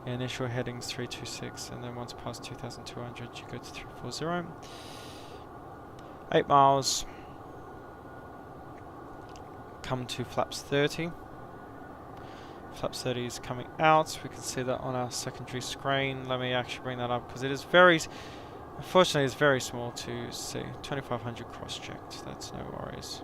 Initial heading's 326, and then once past 2,200, you go to 340. 8 miles. Come to flaps 30. Flaps 30 is coming out. We can see that on our secondary screen. Let me actually bring that up because it is very, unfortunately, it's very small to see. 2,500 cross-checked. That's no worries.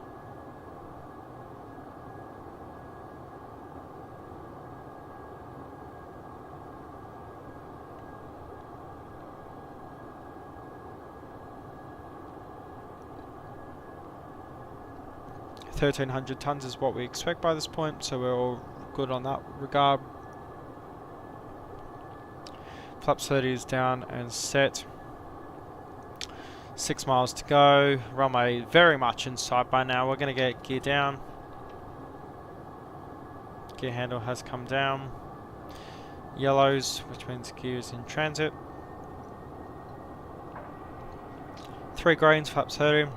$1,300 tons is what we expect by this point, so we're all good on that regard. Flaps 30 is down and set. 6 miles to go. Runway very much in sight by now. We're going to get gear down. Gear handle has come down. Yellows, which means gear is in transit. 3 greens, flaps 30.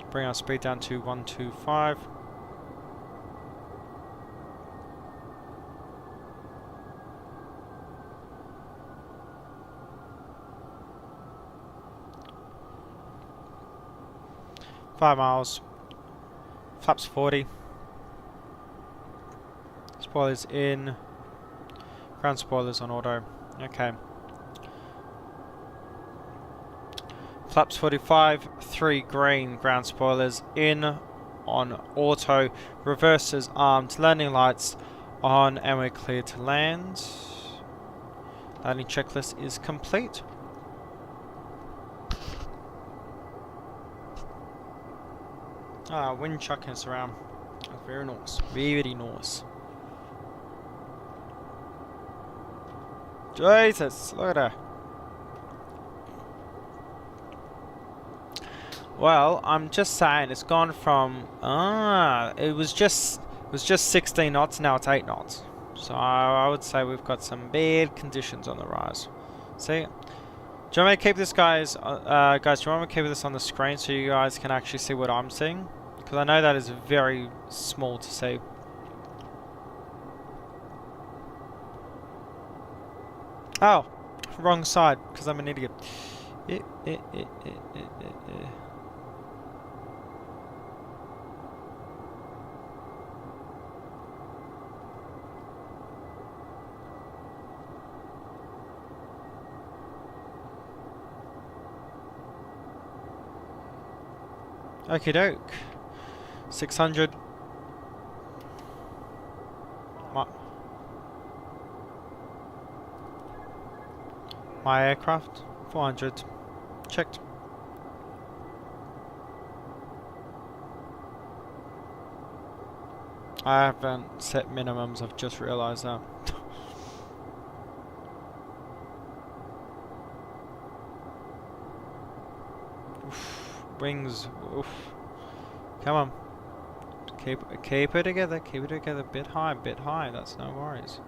Bring our speed down to 125. Five miles. Flaps 40. Spoilers in. Ground spoilers on auto. Okay. Flaps 45, 3 green, ground spoilers in on auto, reverses armed, landing lights on, and we're clear to land. Landing checklist is complete. Wind chucking us around. That's very nice. Very nice. Jesus, look at her. Well, I'm just saying, it's gone from it was just 16 knots. Now it's 8 knots. So I would say we've got some bad conditions on the rise. See, Do you want me to keep this, guys? Guys, do you want me to keep this on the screen so you guys can actually see what I'm seeing? Because I know that is very small to see. Oh, wrong side, because I'm an idiot. Okie doke. 600. My aircraft. 400. Checked. I haven't set minimums, I've just realised that. Oof, wings. Oof. Come on. Keep it together. Keep it together. Bit high. That's no worries.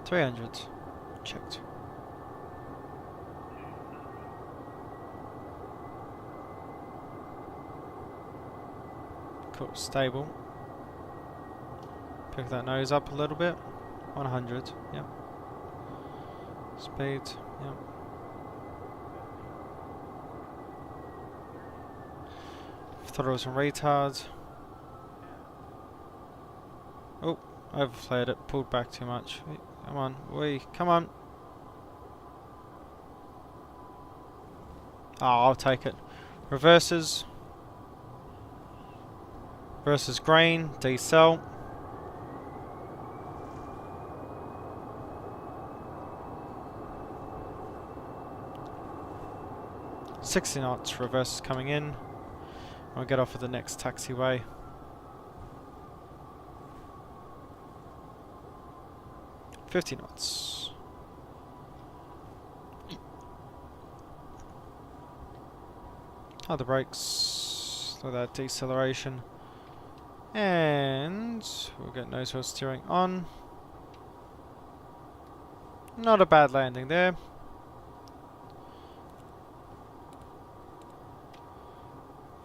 300. Checked. Cool. Stable. Pick that nose up a little bit. 100. Yep. Speed. Yep. Throttles and retards. Oh, overflared it. Pulled back too much. Come on. Come on. Oh, I'll take it. Reverses. Versus green. Decel. $60 knots. Reverses coming in. I'll get off at the next taxiway. $50 knots. Other brakes. Look at that deceleration. And we'll get nose wheel steering on. Not a bad landing there.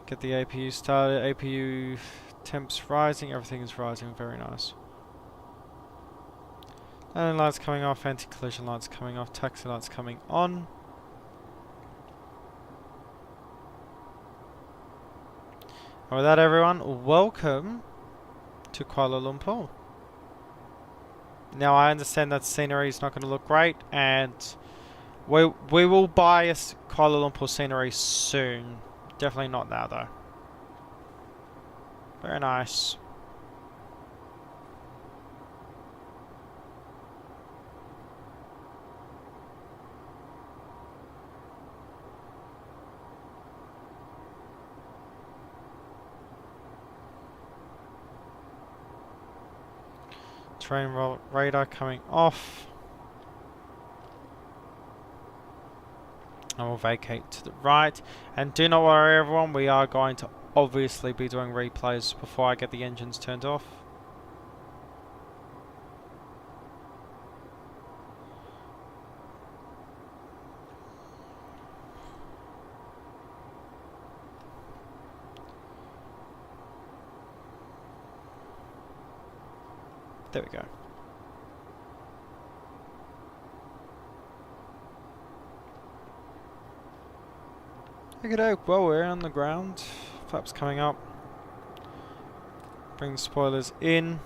Get the APU started. APU temps rising. Everything is rising. Very nice. Landing lights coming off. Anti-collision lights coming off. Taxi lights coming on. And with that, everyone, welcome to Kuala Lumpur. Now, I understand that scenery is not going to look great, and we will buy a Kuala Lumpur scenery soon. Definitely not now, though. Very nice. Terrain radar coming off. And we'll vacate to the right. And do not worry, everyone, we are going to obviously be doing replays before I get the engines turned off. There we go. Okay, well, we're on the ground. Flaps coming up. Bring the spoilers in.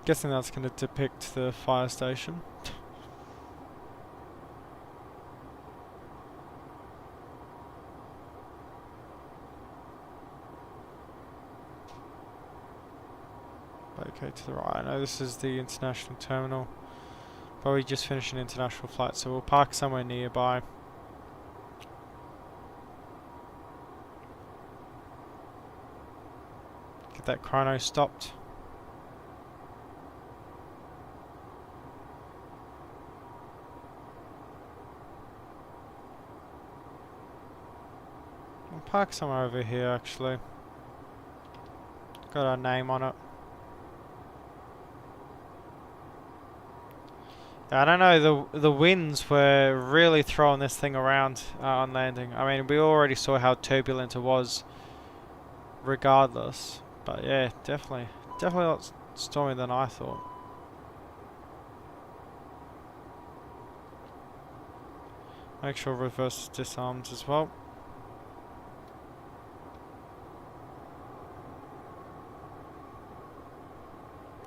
Guessing that's going to depict the fire station. Okay, to the right. I know this is the international terminal, but we just finished an international flight, so we'll park somewhere nearby. Get that chrono stopped. park somewhere over here actually. Got our name on it. I don't know, the winds were really throwing this thing around on landing. I mean, we already saw how turbulent it was regardless. But yeah, definitely a lot stormier than I thought. Make sure reverse is disarmed as well.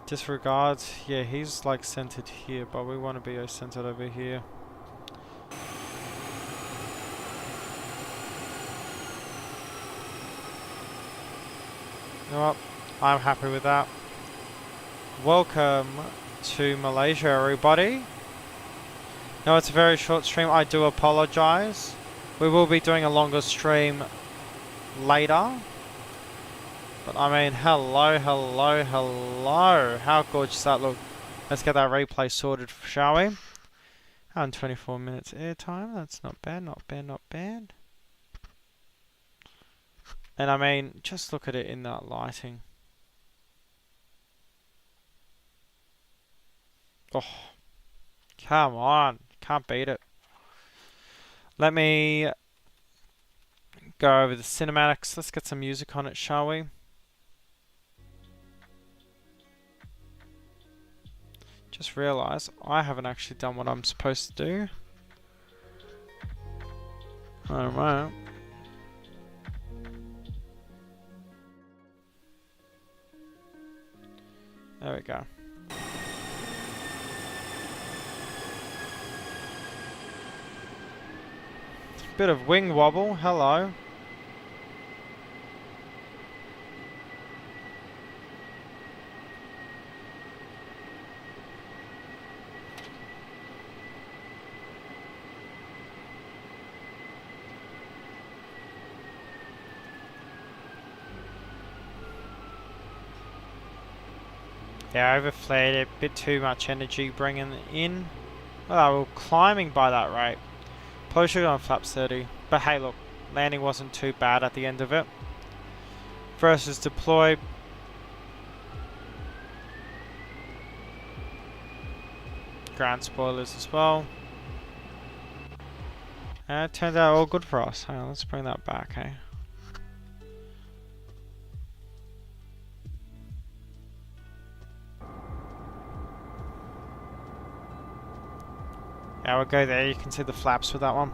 Disregard, yeah, he's like centered here, but we want to be centered over here. You know what? I'm happy with that. Welcome to Malaysia, everybody. No, it's a very short stream. I do apologize. We will be doing a longer stream later. But I mean, hello. How gorgeous that look. Let's get that replay sorted, shall we? 124 minutes airtime. That's not bad, not bad. And I mean, just look at it in that lighting. Oh, come on. Can't beat it. Let me go over the cinematics. Let's get some music on it, shall we? Just realised I haven't actually done what I'm supposed to do. Alright. There we go. Bit of wing wobble. Hello. Yeah, overflared it. Bit too much energy bringing it in. Oh, we're climbing by that rate. Probably should go on flaps 30. But hey, look, landing wasn't too bad at the end of it. Versus deploy. Ground spoilers as well. And it turned out all good for us. Hang on, let's bring that back, hey. Yeah, we'll go there. You can see the flaps with that one.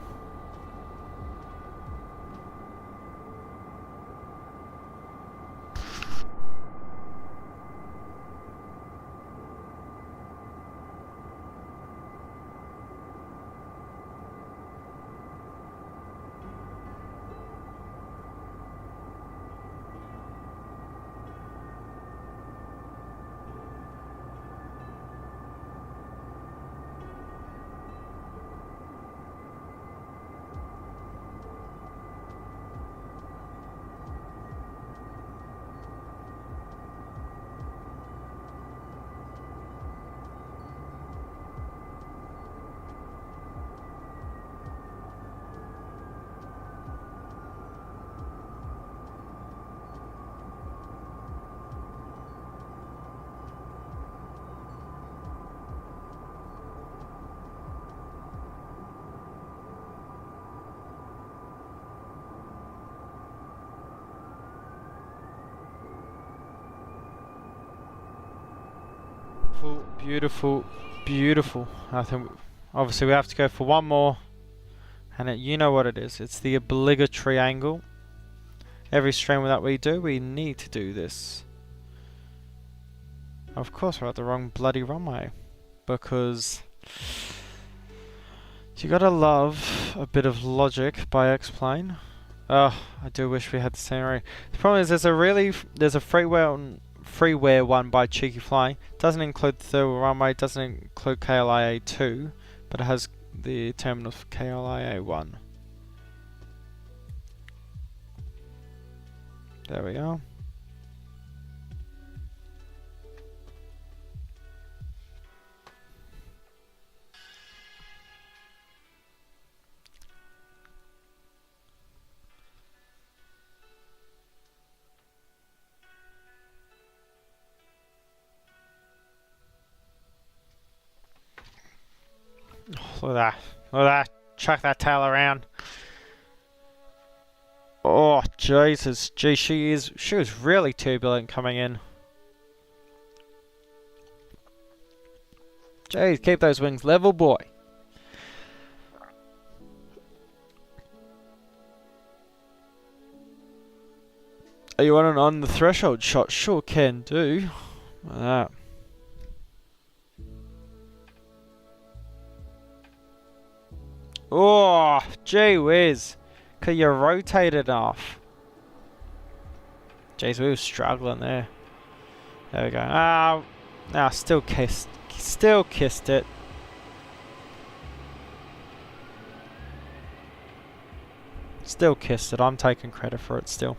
Beautiful, beautiful. I think obviously we have to go for one more, and you know what it is. It's the obligatory angle. Every stream that we do, we need to do this. Of course, we're at the wrong bloody runway, because you gotta love a bit of logic by X-Plane. Oh, I do wish we had the scenery. The problem is there's a freeware one by Cheeky Flying. Doesn't include the third runway, doesn't include KLIA 2, but it has the terminal for KLIA 1. There we go. look at that. Look at that. Chuck that tail around. Oh, Jesus. Gee, she was really turbulent coming in. Jeez, keep those wings level, boy. Are you on the threshold shot? Sure can do. Look at that. Oh, gee whiz. Could you rotate it off? Jeez, we were struggling there. There we go. Ah, still kissed it. Still kissed it. I'm taking credit for it still.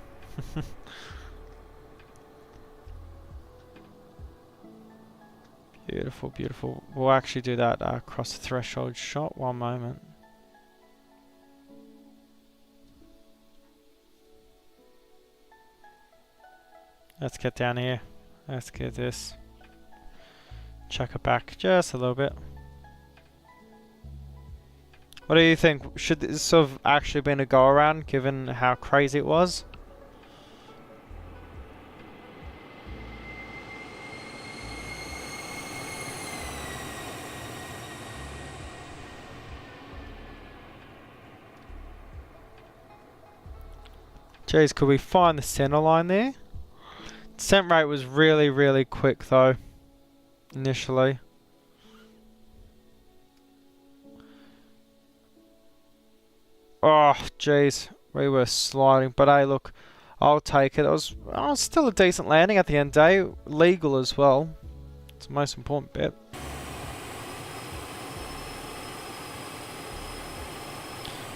Beautiful, beautiful. We'll actually do that across the threshold shot. One moment. Let's get down here. Let's get this. Chuck it back just a little bit. What do you think? Should this have actually been a go around given how crazy it was? Jeez, could we find the center line there? Descent rate was really, really quick though, initially. Oh, jeez, we were sliding, but hey, look, I'll take it. It was still a decent landing at the end of the day, legal as well. It's the most important bit.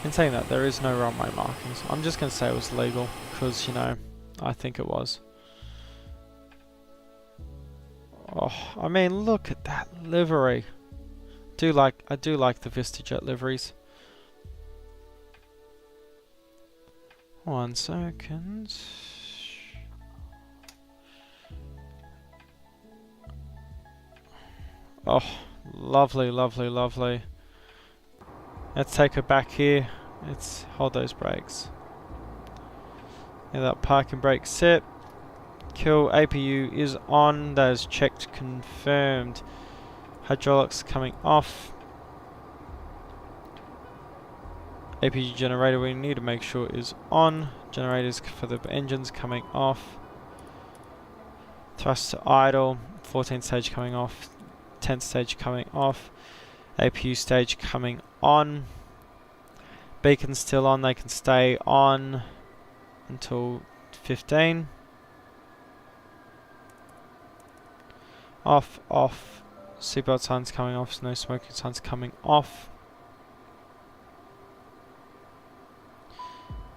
In saying that, there is no runway markings. I'm just going to say it was legal, because, you know, I think it was. Oh, I mean, look at that livery. I do like the VistaJet liveries. 1 second. Oh, lovely, lovely, lovely. Let's take it back here. Let's hold those brakes. Yeah, that parking brake set. Cool. APU is on. That is checked, confirmed. Hydraulics coming off. APU generator we need to make sure is on. Generators for the engines coming off. Thrust to idle. 14th stage coming off. 10th stage coming off. APU stage coming on. Beacons still on. They can stay on until 15. Off, off. Seatbelt signs coming off. No smoking signs coming off.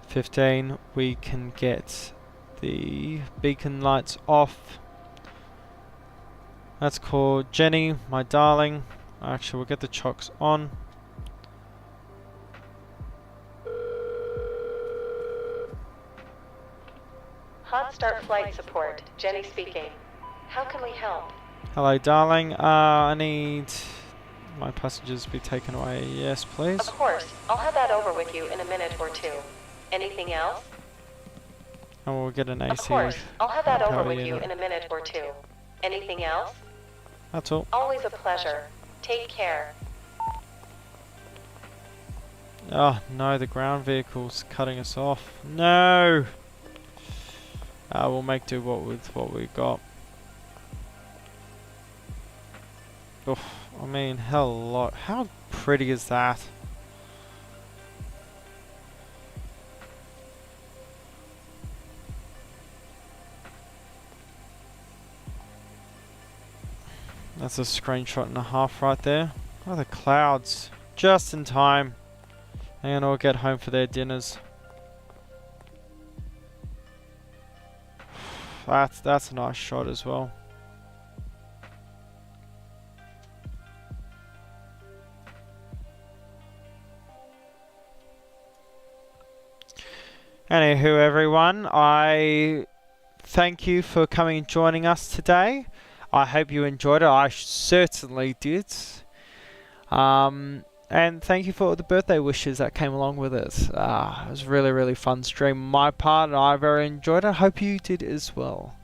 15. We can get the beacon lights off. That's called Jenny, my darling. Actually, we'll get the chocks on.
Hot Start Flight Support, Jenny speaking. How can we help?
Hello, darling. I need my passengers to be taken away. Yes, please.
Of course. I'll have that over with you in a minute or two. Anything else?
And we'll get an AC.
Of course. I'll have that over
power
with you
unit.
in a minute or two. Anything else?
That's all.
Always a pleasure. Take care.
Oh, no, the ground vehicle's cutting us off. No! We'll make do with what we got. Oh, I mean, how pretty is that? That's a screenshot and a half right there. Oh, the clouds. Just in time. And I'll get home for their dinners. That's a nice shot as well. Anywho, everyone, I thank you for coming and joining us today. I hope you enjoyed it. I certainly did. And thank you for all the birthday wishes that came along with it. It was really, really fun stream on my part, and I very enjoyed it. I hope you did as well.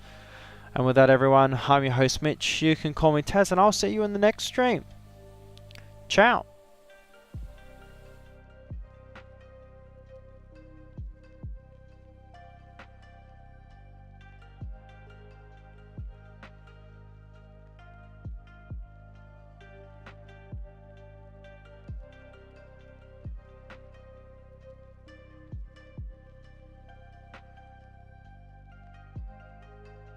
And with that, everyone, I'm your host, Mitch. You can call me Taz, and I'll see you in the next stream. Ciao.